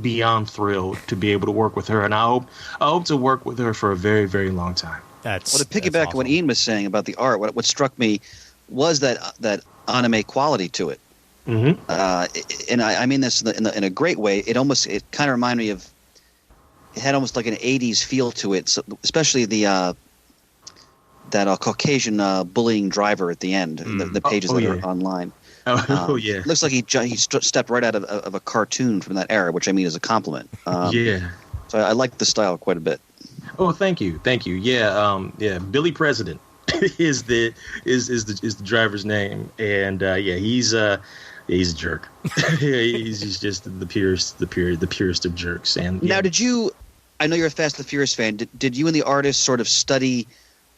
beyond thrilled to be able to work with her, and I hope to work with her for a very, very long time. To piggyback on what Ian was saying about the art, what struck me was that anime quality to it. Mm-hmm. And I mean this in a great way. It kind of reminded me of. It had almost an '80s feel to it, so, especially that Caucasian bullying driver at the end. The pages that are online. Yeah. Looks like he stepped right out of a cartoon from that era, which I mean is a compliment. Yeah. So I like the style quite a bit. Oh, thank you. Yeah. Billy President is the driver's name, and he's a jerk. he's just the purest of jerks. And now, I know you're a Fast and Furious fan. Did you and the artist sort of study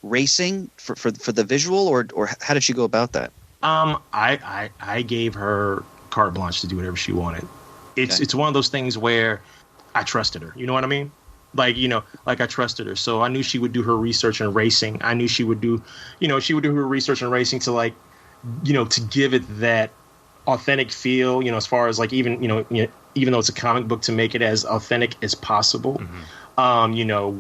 racing for the visual, or how did you go about that? I gave her carte blanche to do whatever she wanted. It's one of those things where I trusted her. You know what I mean? I trusted her. So I knew she would do her research in racing. I knew she would do her research in racing to to give it that authentic feel, as far as even though it's a comic book, to make it as authentic as possible. Mm-hmm.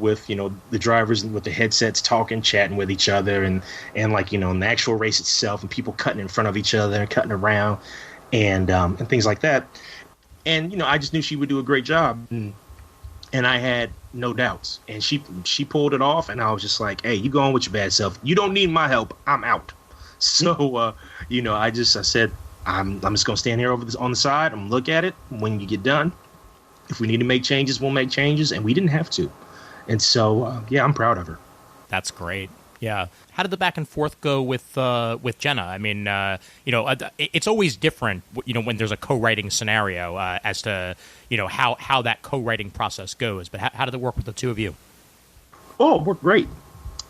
With the drivers with the headsets talking, chatting with each other, and in the actual race itself, and people cutting in front of each other and cutting around, and things like that. And I just knew she would do a great job, and I had no doubts. And she pulled it off, and I was just like, "Hey, you go on with your bad self. You don't need my help. I'm out." So I said, I'm just gonna stand here on the side. I'm gonna look at it. When you get done, if we need to make changes, we'll make changes, and we didn't have to. And so, I'm proud of her. That's great. Yeah. How did the back and forth go with Jenna? I mean, it's always different, when there's a co-writing scenario as to, how that co-writing process goes. But how did it work with the two of you? Oh, it worked great.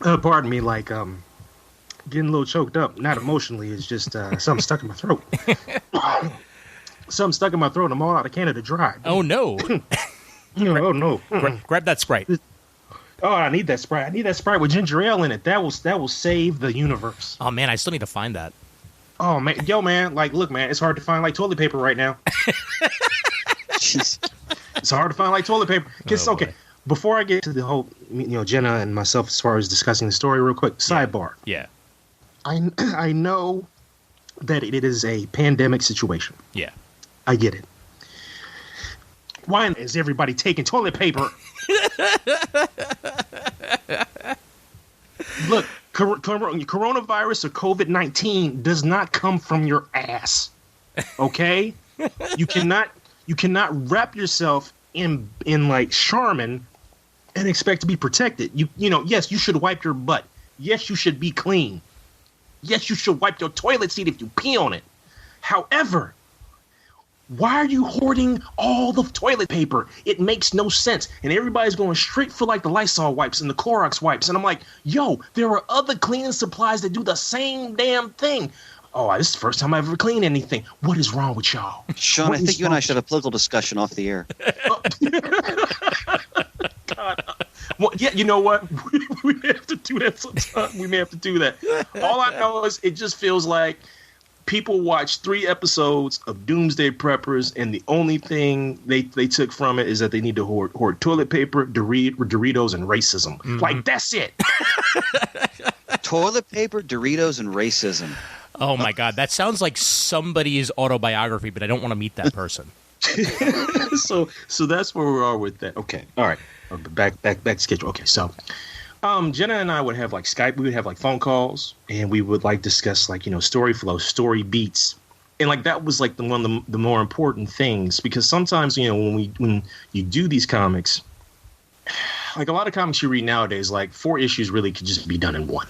Pardon me, getting a little choked up. Not emotionally, it's just something stuck in my throat. Something stuck in my throat. I'm all out of Canada Dry. Oh, no. Oh, no. Grab that Sprite. Oh, I need that Sprite. I need that Sprite with ginger ale in it. That will save the universe. Oh man, I still need to find that. Oh man, man, like, look, man, it's hard to find like toilet paper right now. Jeez. It's hard to find like toilet paper. Okay, before I get to the whole, Jenna and myself as far as discussing the story, real quick, sidebar. Yeah. I know that it is a pandemic situation. Yeah. I get it. Why is everybody taking toilet paper? Look, coronavirus or COVID-19 does not come from your ass. Okay? You cannot wrap yourself in like Charmin and expect to be protected. Yes, you should wipe your butt. Yes, you should be clean. Yes, you should wipe your toilet seat if you pee on it. However, why are you hoarding all the toilet paper? It makes no sense. And everybody's going straight for like the Lysol wipes and the Clorox wipes. And I'm like, yo, there are other cleaning supplies that do the same damn thing. Oh, this is the first time I've ever cleaned anything. What is wrong with y'all? Sean, I think you and I should have a political discussion off the air. God. Well, yeah, you know what? We may have to do that sometime. We may have to do that. All I know is it just feels like people watched 3 episodes of Doomsday Preppers, and the only thing they took from it is that they need to hoard toilet paper, Doritos, and racism. Mm-hmm. Like, that's it. Toilet paper, Doritos, and racism. Oh, my God. That sounds like somebody's autobiography, but I don't want to meet that person. So that's where we are with that. Okay. All right. Back to schedule. Okay. So Jenna and I would have like Skype. We would have like phone calls, and we would like discuss like, story flow, story beats. And like that was like one of the more important things, because sometimes, when you do these comics, like a lot of comics you read nowadays, like 4 issues really could just be done in 1.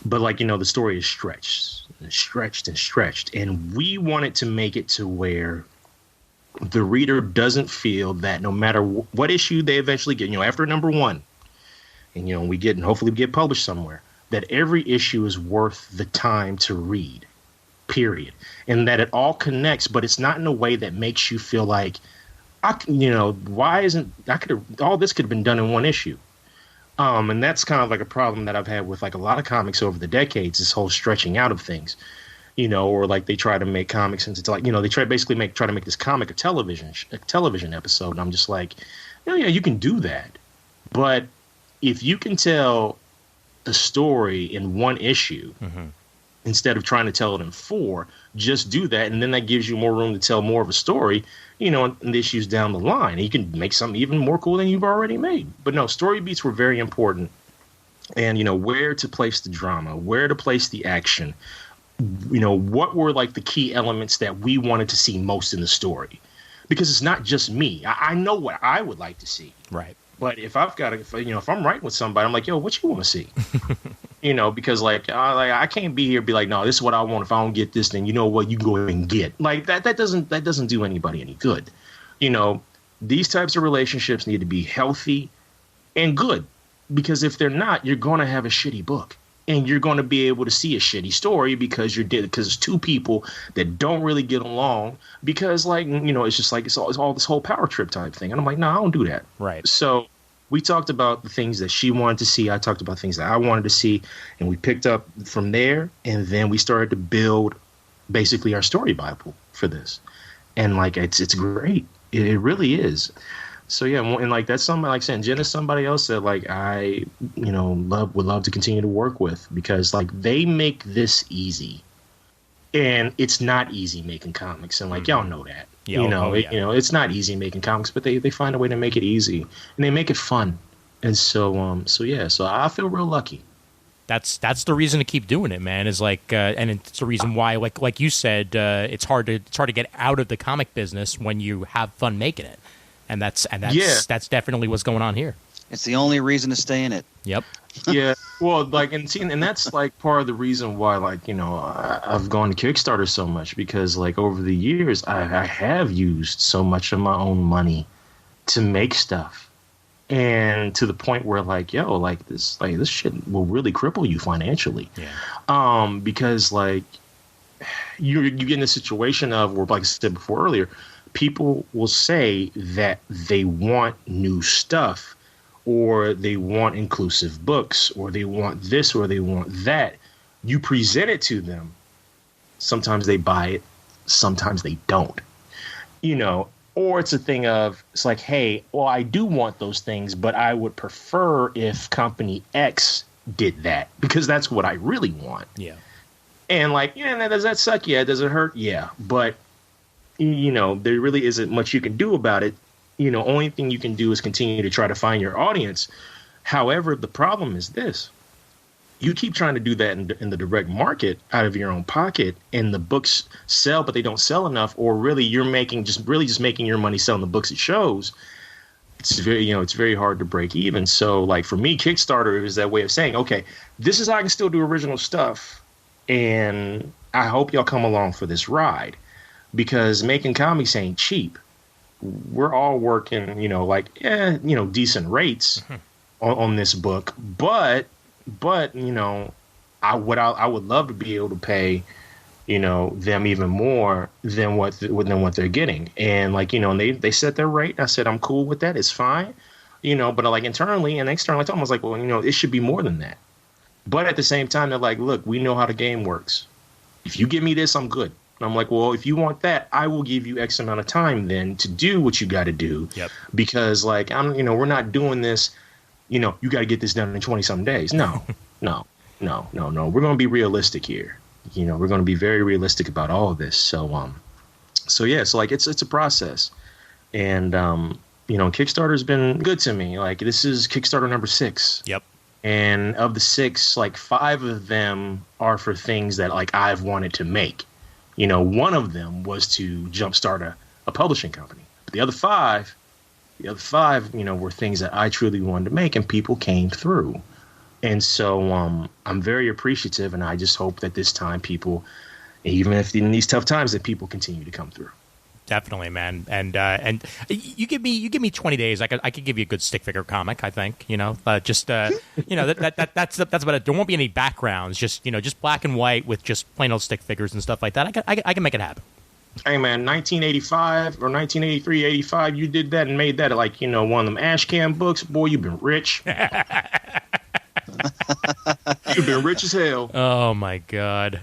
But like, the story is stretched and stretched and stretched. And we wanted to make it to where the reader doesn't feel that no matter what issue they eventually get, after number 1, and, hopefully we get published somewhere, that every issue is worth the time to read, period. And that it all connects, but it's not in a way that makes you feel like, why isn't, all this could have been done in 1 issue. And that's kind of like a problem that I've had with like a lot of comics over the decades, this whole stretching out of things, or like they try to make comics into like, they try to make this comic a television episode. And I'm just like, yeah, you can do that. But if you can tell a story in 1 issue, mm-hmm. instead of trying to tell it in 4, just do that. And then that gives you more room to tell more of a story, and the issues down the line. And you can make something even more cool than you've already made. But no, story beats were very important. And, where to place the drama, where to place the action, what were like the key elements that we wanted to see most in the story. Because it's not just me. I know what I would like to see. Right. But if I've got to, if I'm writing with somebody, I'm like, yo, what you want to see? Because like I can't be here and be like, no, this is what I want. If I don't get this, then you know what, you go and get. Like that doesn't do anybody any good. These types of relationships need to be healthy and good, because if they're not, you're going to have a shitty book, and you're going to be able to see a shitty story because it's 2 people that don't really get along, because like, it's just like, it's all this whole power trip type thing. And I'm like, no, I don't do that. Right. So we talked about the things that she wanted to see. I talked about things that I wanted to see, and we picked up from there. And then we started to build basically our story Bible for this. And like, it's great. It really is. So yeah, and like that's somebody, like saying Jenna's somebody else that like I would love to continue to work with, because like they make this easy, and it's not easy making comics, and like y'all know that. Yeah, it's not easy making comics, but they find a way to make it easy, and they make it fun. And so I feel real lucky. That's the reason to keep doing it, man. Is like, and it's the reason why, like you said, it's hard to get out of the comic business when you have fun making it. And that's definitely what's going on here. It's the only reason to stay in it. Yep. Yeah. Well, like, and that's like part of the reason why, like, I've gone to Kickstarter so much, because like over the years, I have used so much of my own money to make stuff, and to the point where like, yo, like this shit will really cripple you financially. Yeah. Because like you get in a situation of where, like I said before earlier, people will say that they want new stuff or they want inclusive books, or they want this, or they want that. You present it to them. Sometimes they buy it, sometimes they don't. Or it's a thing of, it's like, hey, well, I do want those things, but I would prefer if company X did that, because that's what I really want. Yeah. And like, does that suck? Yeah. Does it hurt? Yeah. But, there really isn't much you can do about it. Only thing you can do is continue to try to find your audience. However, the problem is this. You keep trying to do that in the direct market out of your own pocket, and the books sell, but they don't sell enough, or really you're just making your money selling the books at shows. It's very hard to break even. So like for me, Kickstarter is that way of saying, okay, this is how I can still do original stuff, and I hope y'all come along for this ride, because making comics ain't cheap. We're all working, decent rates on this book, but I would love to be able to pay, them even more than what they're getting. And like, and they set their rate. I said, I'm cool with that. It's fine. But like internally and externally, I was like, well, it should be more than that. But at the same time, they're like, look, we know how the game works. If you give me this, I'm good. And I'm like, well, if you want that, I will give you X amount of time then to do what you got to do. Yep. Because like, we're not doing this. You got to get this done in 20-some days. No. We're going to be realistic here. We're going to be very realistic about all of this. So like it's a process. And, Kickstarter's been good to me. Like this is Kickstarter number 6. Yep. And of the 6, like 5 of them are for things that like I've wanted to make. One of them was to jumpstart a publishing company. But the other five, were things that I truly wanted to make, and people came through. And so I'm very appreciative, and I just hope that this time people, even if in these tough times, that people continue to come through. Definitely, man. And you give me 20 days, I could give you a good stick figure comic. I think that's about it. There won't be any backgrounds, just black and white with just plain old stick figures and stuff like that. I can make it happen. Hey man, 1985 or 1983, 85, you did that and made that like one of them Ashcan books. Boy, you've been rich. You've been rich as hell. Oh my god!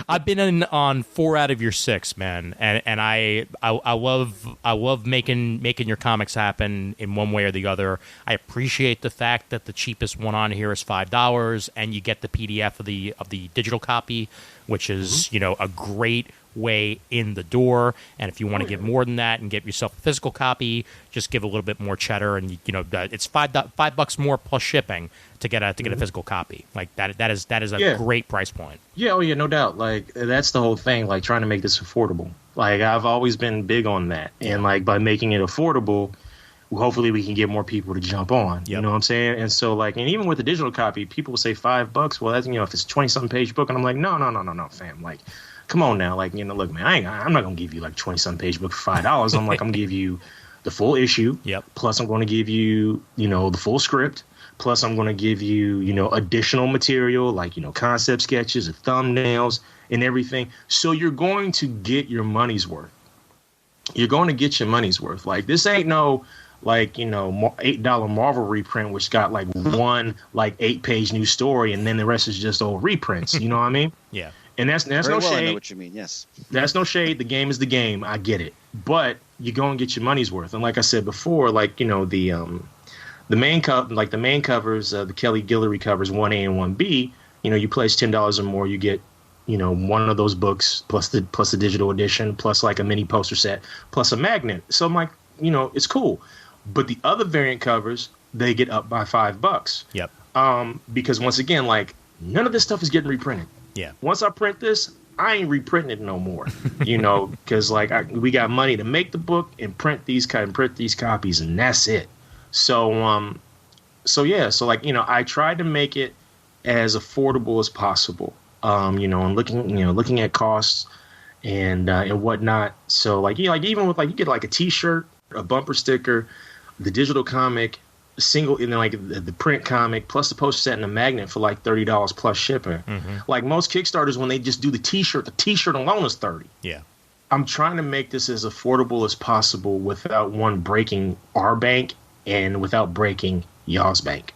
I've been on 4 out of your 6, man, and I love making your comics happen in one way or the other. I appreciate the fact that the cheapest one on here is $5, and you get the PDF of the digital copy, which is a great way in the door. And if you want to give more than that and get yourself a physical copy, just give a little bit more cheddar, and it's $5 more plus shipping to get a physical copy. Like that is a great price point. Yeah, no doubt. Like that's the whole thing, like trying to make this affordable. Like I've always been big on that. And like by making it affordable, hopefully we can get more people to jump on. Yep. You know what I'm saying? And so like, and even with the digital copy, people will say $5. Well, that's if it's a 20-something page book, and I'm like, no, fam. Like, come on now. Like, look, man, I'm not gonna give you like 20-something page book for $5. I'm like, I'm gonna give you the full issue. Yep. Plus, I'm going to give you, the full script. Plus, I'm going to give you, additional material like, concept sketches and thumbnails and everything. So you're going to get your money's worth. You're going to get your money's worth. Like, this ain't no, like, $8 Marvel reprint, which got like one, like 8-page new story, and then the rest is just old reprints. You know what I mean? Yeah. And that's Very no well, shade. I know what you mean. Yes. That's no shade. The game is the game. I get it. But you're going to get your money's worth. And like I said before, like, the main covers, the Kelly Guillory covers 1A and 1B, you place $10 or more, you get, one of those books plus the digital edition, plus like a mini poster set, plus a magnet. So I'm like, it's cool. But the other variant covers, they get up by $5. Yep. Because once again, like, none of this stuff is getting reprinted. Yeah. Once I print this, I ain't reprinting it no more. Because like we got money to make the book and print these copies, and that's it. So like, I tried to make it as affordable as possible. And looking at costs and whatnot. So like, even with like, you get like a T-shirt, a bumper sticker, the digital comic, single, and then like the print comic, plus the poster set and the magnet for like $30 plus shipping. Mm-hmm. Like most Kickstarters, when they just do the T-shirt alone is $30. Yeah. I'm trying to make this as affordable as possible without one breaking our bank and without breaking y'all's bank.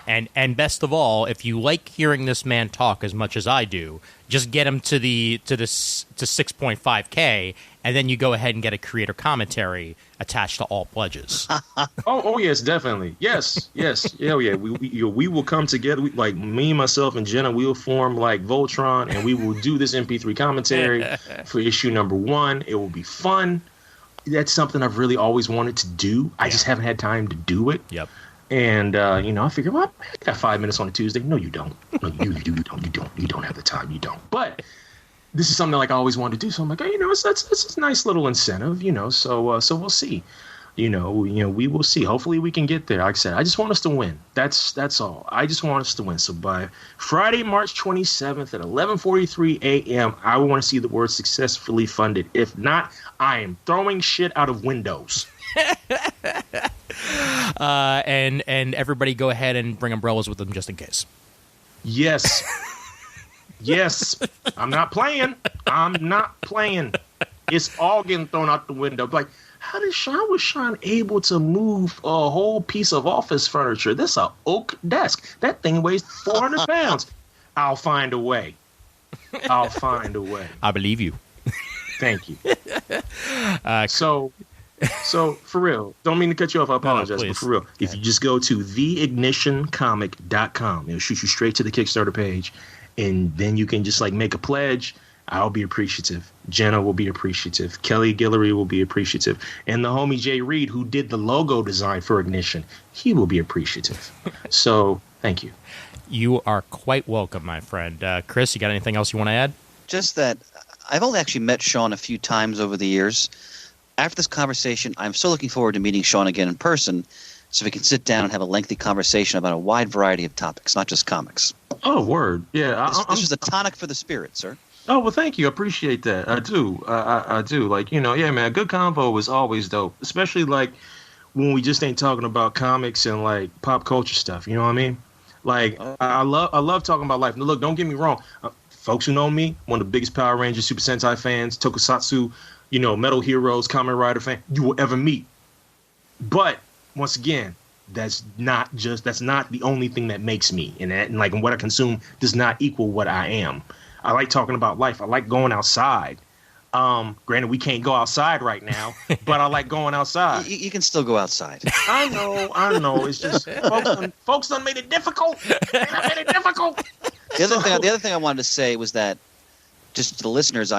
And best of all, if you like hearing this man talk as much as I do, just get him to 6.5K, and then you go ahead and get a creator commentary attached to all pledges. oh yes, definitely. Yes. Yeah. We will come together. Like me, myself, and Jenna, we will form like Voltron, and we will do this MP3 commentary for issue number 1. It will be fun. That's something I've really always wanted to do. I just haven't had time to do it. Yep. And I figure, well, I got 5 minutes on a Tuesday. No, you don't. No, you don't. You don't have the time. You don't. But this is something like I always wanted to do. So I'm like, it's a nice little incentive, So we'll see. We will see. Hopefully we can get there. Like I said, I just want us to win. That's all. I just want us to win. So by Friday, March 27th at 11:43 a.m., I want to see the word successfully funded. If not, I am throwing shit out of windows. And everybody go ahead and bring umbrellas with them just in case. Yes. Yes. I'm not playing. It's all getting thrown out the window. Like, how was Shawn able to move a whole piece of office furniture? This is an oak desk. That thing weighs 400 pounds. I'll find a way. I believe you. Thank you. So for real, don't mean to cut you off. I apologize, but for real, if you just go to theignitioncomic.com, it'll shoot you straight to the Kickstarter page, and then you can just like make a pledge. I'll be appreciative. Jenna will be appreciative. Kelly Guillory will be appreciative, and the homie Jay Reed, who did the logo design for Ignition, he will be appreciative. So thank you. You are quite welcome, my friend. Chris, you got anything else you want to add? Just that I've only actually met Shawn a few times over the years. After this conversation, I'm so looking forward to meeting Shawn again in person so we can sit down and have a lengthy conversation about a wide variety of topics, not just comics. Oh, word. Yeah. This was a tonic for the spirit, sir. Oh, well, thank you. I appreciate that. I do. I do. Like, yeah, man, a good convo is always dope, especially like when we just ain't talking about comics and like pop culture stuff. You know what I mean? Like, I love talking about life. Now, look, don't get me wrong. Folks who know me, one of the biggest Power Rangers, Super Sentai fans, Tokusatsu, Metal Heroes, Kamen Rider fan you will ever meet. But once again, that's not the only thing that makes me, and what I consume does not equal what I am. I like talking about life. I like going outside. Granted, we can't go outside right now, but I like going outside. You can still go outside. I know. It's just folks done made it difficult. The other thing I wanted to say was that, just to the listeners,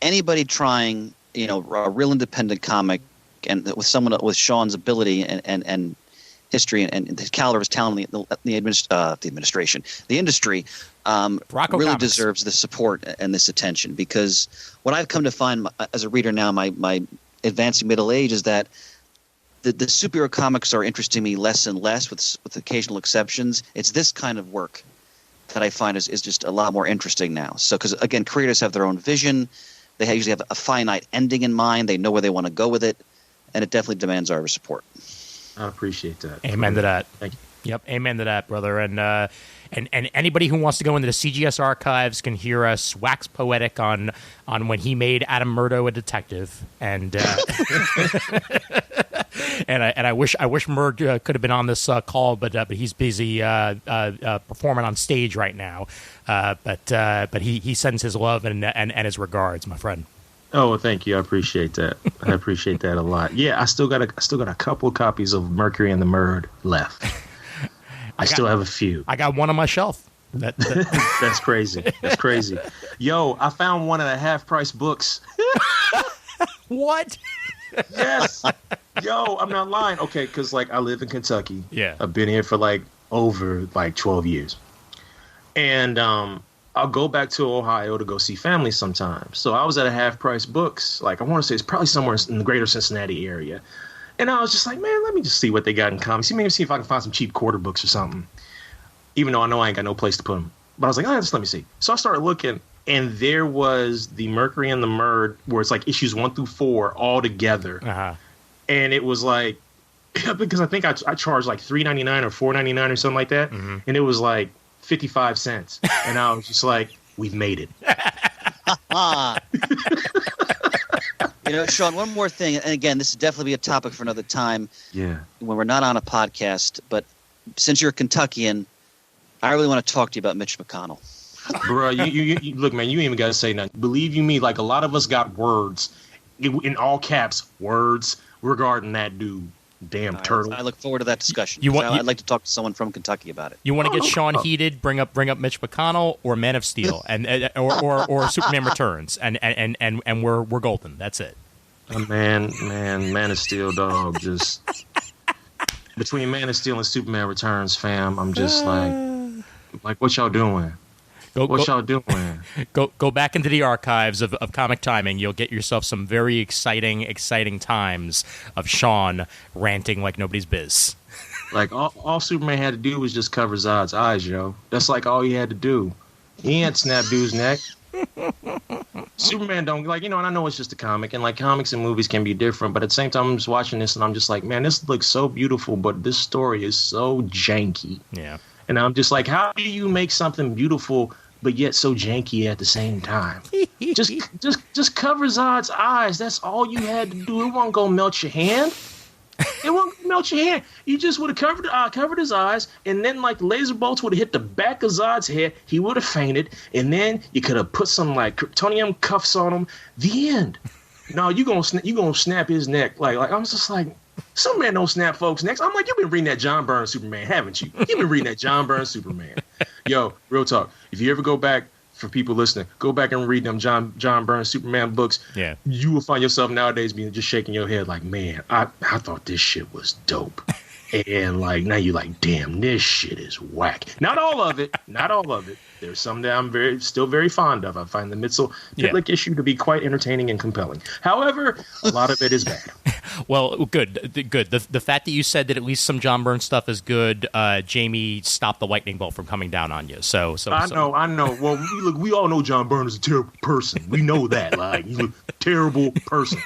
anybody trying, a real independent comic, and with someone with Shawn's ability and history and the caliber of his talent, the administration, the industry, really deserves the support and this attention. Because what I've come to find as a reader now, my advancing middle age, is that the superhero comics are interesting me less and less, with occasional exceptions. It's this kind of work that I find is just a lot more interesting now. So, because again, creators have their own vision. They usually have a finite ending in mind. They know where they want to go with it, and it definitely demands our support. I appreciate that. Amen to that. Thank you. Yep, amen to that, brother. And anybody who wants to go into the CGS archives can hear us wax poetic on when he made Adam Murdo a detective, and and I wish Murd could have been on this call, but he's busy performing on stage right now. But he sends his love and his regards, my friend. Oh, well, thank you. I appreciate that. I appreciate that a lot. Yeah, I still got a couple of copies of Mercury and the Murd left. I still have a few. I got one on my shelf. That's crazy. That's crazy. Yo, I found one of the half-price books. What? Yes. Yo, I'm not lying. Okay, because I live in Kentucky. Yeah. I've been here for over 12 years. And I'll go back to Ohio to go see family sometimes. So I was at a half-price books. I want to say it's probably somewhere in the greater Cincinnati area. And I was just like, man, let me just see what they got in comics. Maybe see if I can find some cheap quarter books or something. Even though I know I ain't got no place to put them. But I was like, just let me see. So I started looking, and there was the Mercury and the Murd, where it's issues 1 through 4 all together. Uh-huh. And it was because I think I charged $3.99 or $4.99 or something like that. Mm-hmm. And it was 55 cents. And I was just like, we've made it. Shawn, one more thing, and again, this would definitely be a topic for another time. Yeah. When we're not on a podcast, but since you're a Kentuckian, I really want to talk to you about Mitch McConnell. Bro, you look, man, you ain't even got to say nothing. Believe you me, like a lot of us got words, in all caps, words regarding that dude. Damn turtle. I look forward to that discussion. I'd like to talk to someone from Kentucky about it. You want to get Shawn heated? Bring up Mitch McConnell or Man of Steel, and or Superman Returns, and we're golden. That's it. Man of Steel, dog. Just between Man of Steel and Superman Returns, fam, I'm just like, what y'all doing? What y'all doing? Go back into the archives of Comic Timing. You'll get yourself some very exciting times of Shawn ranting like nobody's biz. Like, all Superman had to do was just cover Zod's eyes, yo. That's like all he had to do. He ain't snap dude's neck. Superman don't, and I know it's just a comic, and comics and movies can be different, but at the same time I'm just watching this and I'm just like, man, this looks so beautiful, but this story is so janky. Yeah. And I'm just like, how do you make something beautiful but yet so janky at the same time? just cover Zod's eyes. That's all you had to do. It won't go melt your hand. It won't melt your hand. You just would have covered his eyes, and then the laser bolts would have hit the back of Zod's head. He would have fainted, and then you could have put some kryptonium cuffs on him. The end. No, you gonna snap his neck. I'm just like, Superman don't snap folks' necks. I'm like, you've been reading that John Byrne Superman, haven't you? You've been reading that John Byrne Superman. Yo, real talk. If you ever go back, for people listening, go back and read them John Byrne Superman books. Yeah. You will find yourself nowadays being just shaking your head like, man, I thought this shit was dope. And now you're like, damn, this shit is whack. Not all of it. There's some that I'm still very fond of. I find the Mitchell Pitlick issue to be quite entertaining and compelling. However, a lot of it is bad. Well, good. The fact that you said that at least some John Byrne stuff is good, Jamie stopped the lightning bolt from coming down on you. So I know. Well, we all know John Byrne is a terrible person. We know that. He's a terrible person.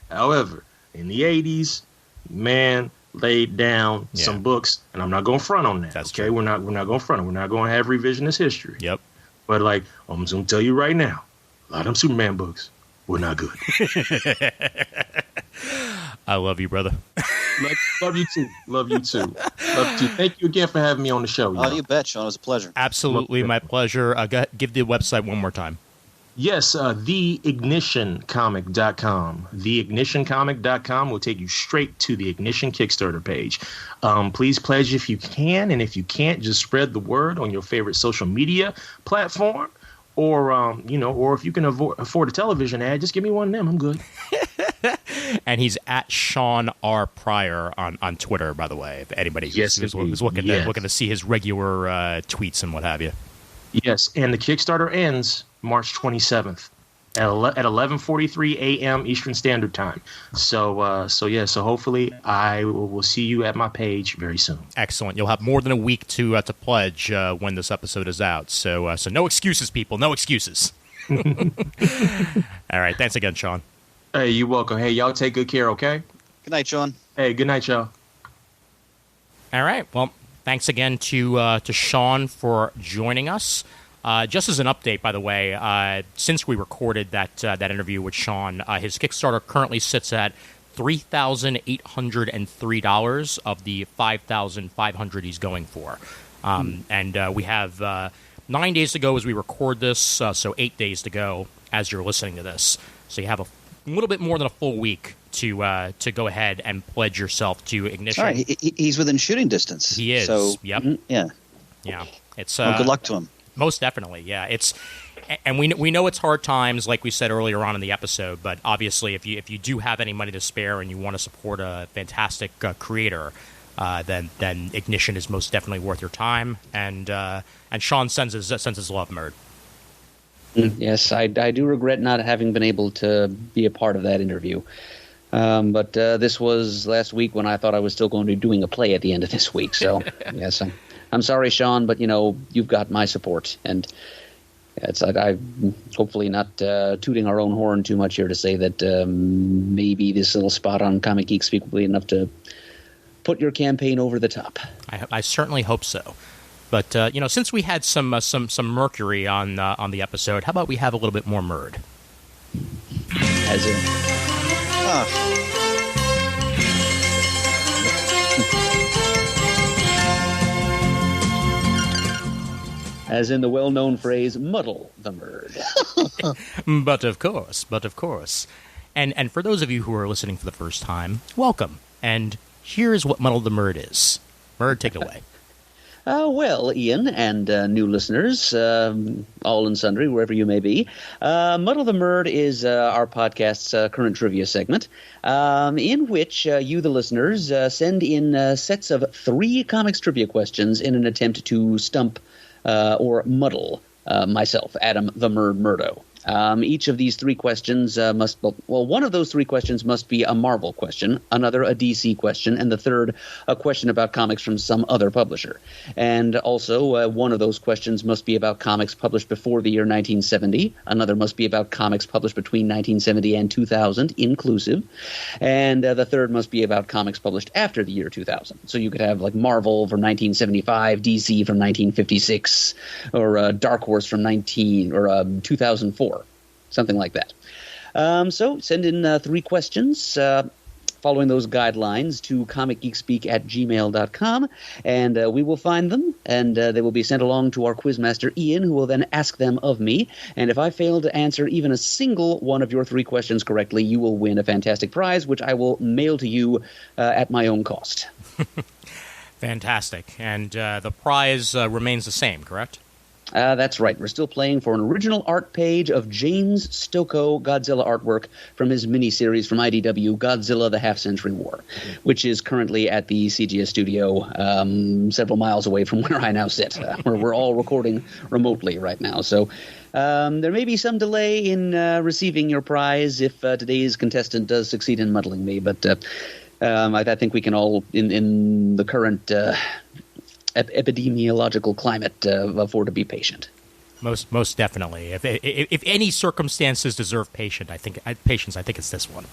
However, in the 80s, man laid down some books, and I'm not going to front on that. That's okay. True. We're not going to front on. We're not going to have revisionist history. Yep. But I'm just going to tell you right now, a lot of them Superman books were not good. I love you, brother. Love you too. Love you too. Thank you again for having me on the show. You bet, Shawn. It was a pleasure. Absolutely, my pleasure. Give the website one more time. Yes, theignitioncomic.com. Theignitioncomic.com will take you straight to the Ignition Kickstarter page. Please pledge if you can, and if you can't, just spread the word on your favorite social media platform, or or if you can afford a television ad, just give me one of them. I'm good. And he's at Shawn R. Pryor on Twitter, by the way. If anybody who's looking to see his regular tweets and what have you. Yes, and the Kickstarter ends March 27th at 11:43 a.m. Eastern Standard Time. So hopefully I will see you at my page very soon. Excellent. You'll have more than a week to pledge when this episode is out. So no excuses, people. No excuses. All right. Thanks again, Shawn. Hey, you're welcome. Hey, y'all take good care, okay? Good night, Shawn. Hey, good night, y'all. All right. Well, thanks again to Shawn for joining us. Just as an update, by the way, since we recorded that interview with Shawn, his Kickstarter currently sits at $3,803 of the $5,500 he's going for. And we have 9 days to go as we record this, so 8 days to go as you're listening to this. So you have a little bit more than a full week to go ahead and pledge yourself to Ignition. All right, he's within shooting distance. He is. So, yep. Yeah. It's good luck to him. Most definitely, yeah. And we know it's hard times, like we said earlier on in the episode. But obviously, if you do have any money to spare and you want to support a fantastic creator, then Ignition is most definitely worth your time. And Shawn sends his love, Murd. Yes, I do regret not having been able to be a part of that interview. But this was last week when I thought I was still going to be doing a play at the end of this week. So, yes, I'm sorry, Shawn, but, you've got my support. And it's I'm hopefully not tooting our own horn too much here to say that maybe this little spot on Comic Geeks Speak will be enough to put your campaign over the top. I certainly hope so. But, since we had some Mercury on the episode, how about we have a little bit more Murd? As in, as in the well-known phrase, muddle the murd. But of course. And for those of you who are listening for the first time, welcome. And here's what Muddle the Murd is. Murd, take it away. Well, Ian and new listeners, all and sundry, wherever you may be, Muddle the Murd is our podcast's current trivia segment, in which you, the listeners, send in sets of 3 comics trivia questions in an attempt to stump or muddle myself, Adam the Murd Murdo. Each of these 3 questions one of those 3 questions must be a Marvel question, another a DC question, and the third a question about comics from some other publisher. And also, one of those questions must be about comics published before the year 1970, another must be about comics published between 1970 and 2000, inclusive, and the third must be about comics published after the year 2000. So you could have, like, Marvel from 1975, DC from 1956, or Dark Horse from 2004. Something like that. So send in 3 questions following those guidelines to comicgeekspeak@gmail.com, and we will find them, and they will be sent along to our quizmaster, Ian, who will then ask them of me. And if I fail to answer even a single one of your 3 questions correctly, you will win a fantastic prize, which I will mail to you at my own cost. Fantastic. And the prize remains the same, correct? That's right. We're still playing for an original art page of James Stokoe Godzilla artwork from his miniseries from IDW, Godzilla the Half-Century War, which is currently at the CGS studio several miles away from where I now sit, where we're all recording remotely right now. So there may be some delay in receiving your prize if today's contestant does succeed in muddling me, but I think we can all, in the current epidemiological climate, afford to be patient. Most definitely. If any circumstances deserve patience, I think it's this one.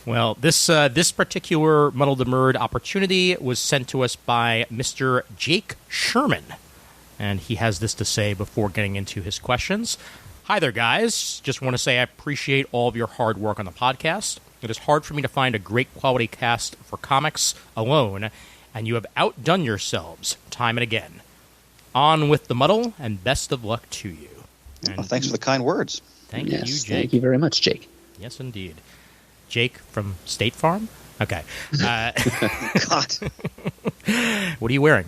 Well, this particular Muddle the Murd opportunity was sent to us by Mr. Jake Sherman, and he has this to say before getting into his questions. Hi there, guys. Just want to say I appreciate all of your hard work on the podcast. It is hard for me to find a great quality cast for comics alone, and you have outdone yourselves time and again. On with the muddle, and best of luck to you. Well, thanks for the kind words. Thank you, Jake. Thank you very much, Jake. Yes, indeed. Jake from State Farm? Okay. God. What are you wearing?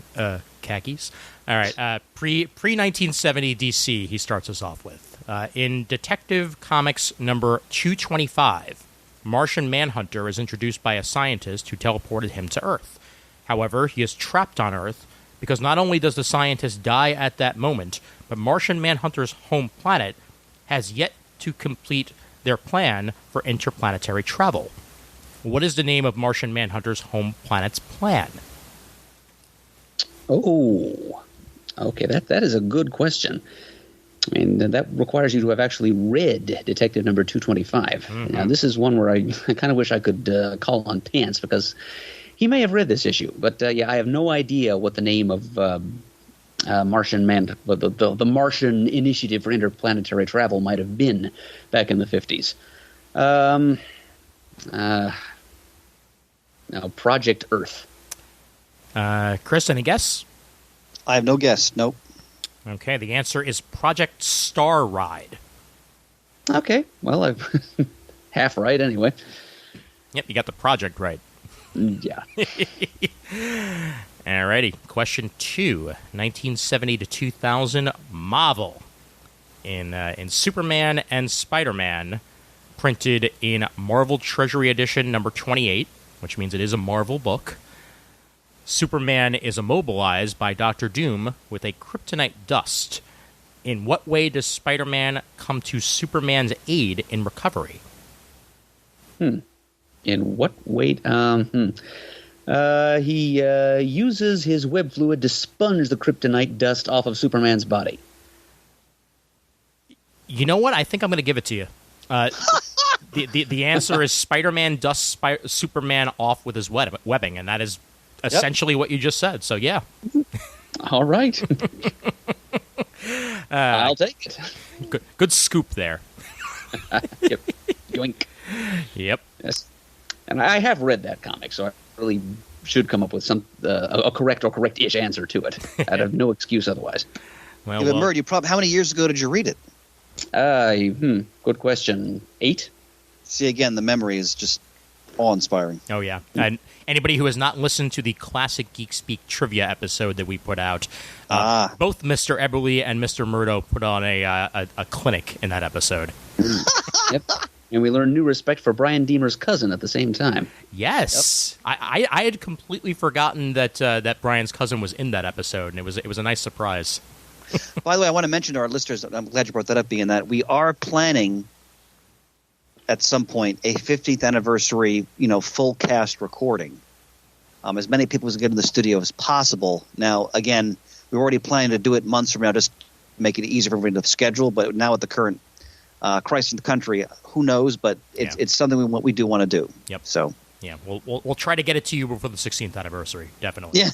Khakis? All right. Pre-1970 DC, he starts us off with. In Detective Comics number 225, Martian Manhunter is introduced by a scientist who teleported him to Earth. However, he is trapped on Earth because not only does the scientist die at that moment, but Martian Manhunter's home planet has yet to complete their plan for interplanetary travel. What is the name of Martian Manhunter's home planet's plan? Oh, okay, that is a good question. I mean, that requires you to have actually read Detective number 225. Mm-hmm. Now, this is one where I kind of wish I could call on Pants, because he may have read this issue, but yeah, I have no idea what the name of Martian the Martian Initiative for Interplanetary Travel might have been back in the 50s. Now, Project Earth. Chris, any guess? I have no guess. Nope. Okay, the answer is Project Star Ride. Okay, well, I've half right anyway. Yep, you got the project right. Yeah. Alrighty, question 2, 1970 to 2000, Marvel. In Superman and Spider-Man, printed in Marvel Treasury Edition number 28, which means it is a Marvel book, Superman is immobilized by Dr. Doom with a kryptonite dust. In what way does Spider-Man come to Superman's aid in recovery? In what way? He uses his web fluid to sponge the kryptonite dust off of Superman's body. You know what? I think I'm going to give it to you. The answer is Spider-Man dusts Superman off with his webbing, and that is essentially what you just said. So, yeah. All right. I'll take it. Good scoop there. Yep. Yoink. Yep. Yes. And I have read that comic, so I really should come up with a correct or correct-ish answer to it. I'd have no excuse otherwise. Well, yeah, but Murd, how many years ago did you read it? Good question. 8? See, again, the memory is just awe-inspiring. Oh, yeah. And anybody who has not listened to the classic Geek Speak trivia episode that we put out, both Mr. Eberly and Mr. Murdo put on a clinic in that episode. Yep. And we learned new respect for Brian Deemer's cousin at the same time. Yes. Yep. I had completely forgotten that Brian's cousin was in that episode, and it was a nice surprise. By the way, I want to mention to our listeners, I'm glad you brought that up, being that we are planning at some point a 50th anniversary, full cast recording. As many people as get in the studio as possible. Now, again, we're already planning to do it months from now, just make it easier for everybody to schedule. But now with the current crisis in the country, who knows? But it's something we do want to do. Yep. So yeah, we'll try to get it to you before the 16th anniversary, definitely. Yeah.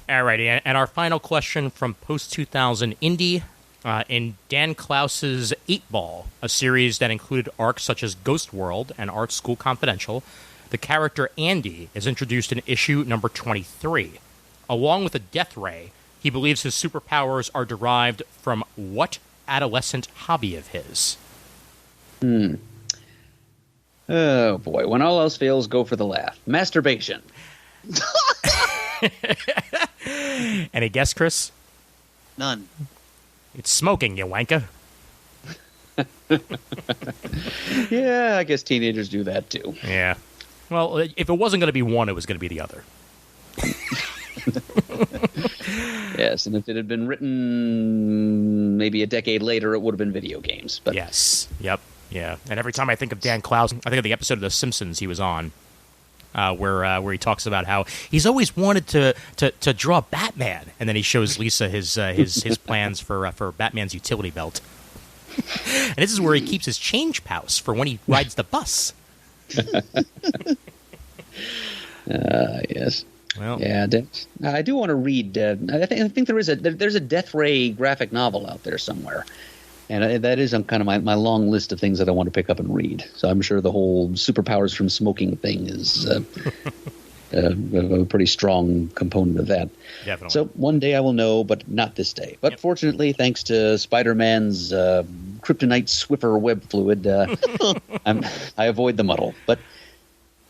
All righty, and our final question from Post 2000 Indie. In Dan Klaus's 8-Ball, a series that included arcs such as Ghost World and Art School Confidential, the character Andy is introduced in issue number 23. Along with a death ray, he believes his superpowers are derived from what adolescent hobby of his? Oh, boy. When all else fails, go for the laugh. Masturbation. Any guess, Chris? None. It's smoking, you wanker. Yeah, I guess teenagers do that, too. Yeah. Well, if it wasn't going to be one, it was going to be the other. Yes, and if it had been written maybe a decade later, it would have been video games. But yes. Yep. Yeah. And every time I think of Dan Klaus, I think of the episode of The Simpsons he was on. Where he talks about how he's always wanted to draw Batman, and then he shows Lisa his plans for Batman's utility belt. And this is where he keeps his change pouch for when he rides the bus. Yes. Well, yeah, I do want to read. I think there's a Death Ray graphic novel out there somewhere. And that is on kind of my long list of things that I want to pick up and read. So I'm sure the whole superpowers from smoking thing is a pretty strong component of that. Definitely. So one day I will know, but not this day. But fortunately, thanks to Spider-Man's kryptonite Swiffer web fluid, I avoid the muddle. But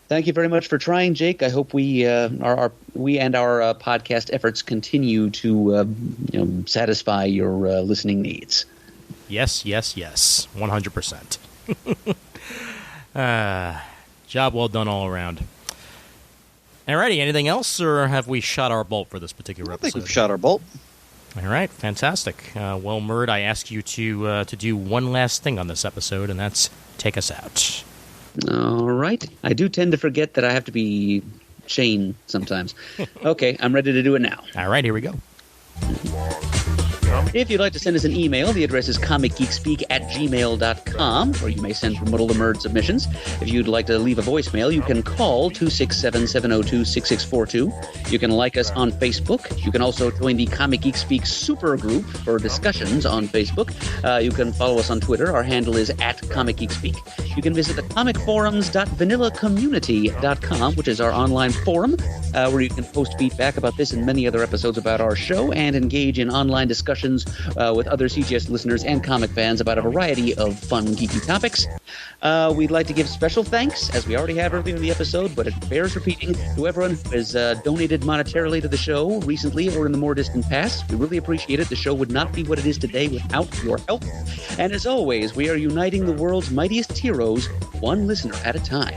thank you very much for trying, Jake. I hope we and our podcast efforts continue to satisfy your listening needs. Yes, 100%. Job well done all around. Alrighty, anything else, or have we shot our bolt for this particular episode? I think we've shot our bolt. All right, fantastic. Well, Murd, I ask you to do one last thing on this episode, and that's take us out. All right. I do tend to forget that I have to be Shane sometimes. Okay, I'm ready to do it now. All right, here we go. If you'd like to send us an email, the address is comicgeekspeak@gmail.com, where you may send rebuttal to Murd submissions. If you'd like to leave a voicemail, you can call 267-702-6642. You can like us on Facebook. You can also join the Comic Geek Speak super group for discussions on Facebook. You can follow us on Twitter. Our handle is @ComicGeekSpeak. You can visit the comicforums.vanillacommunity.com, which is our online forum, where you can post feedback about this and many other episodes about our show and engage in online discussions with other CGS listeners and comic fans about a variety of fun, geeky topics. We'd like to give special thanks, as we already have earlier in the episode, but it bears repeating, to everyone who has donated monetarily to the show recently or in the more distant past. We really appreciate it. The show would not be what it is today without your help. And as always, we are uniting the world's mightiest heroes, one listener at a time.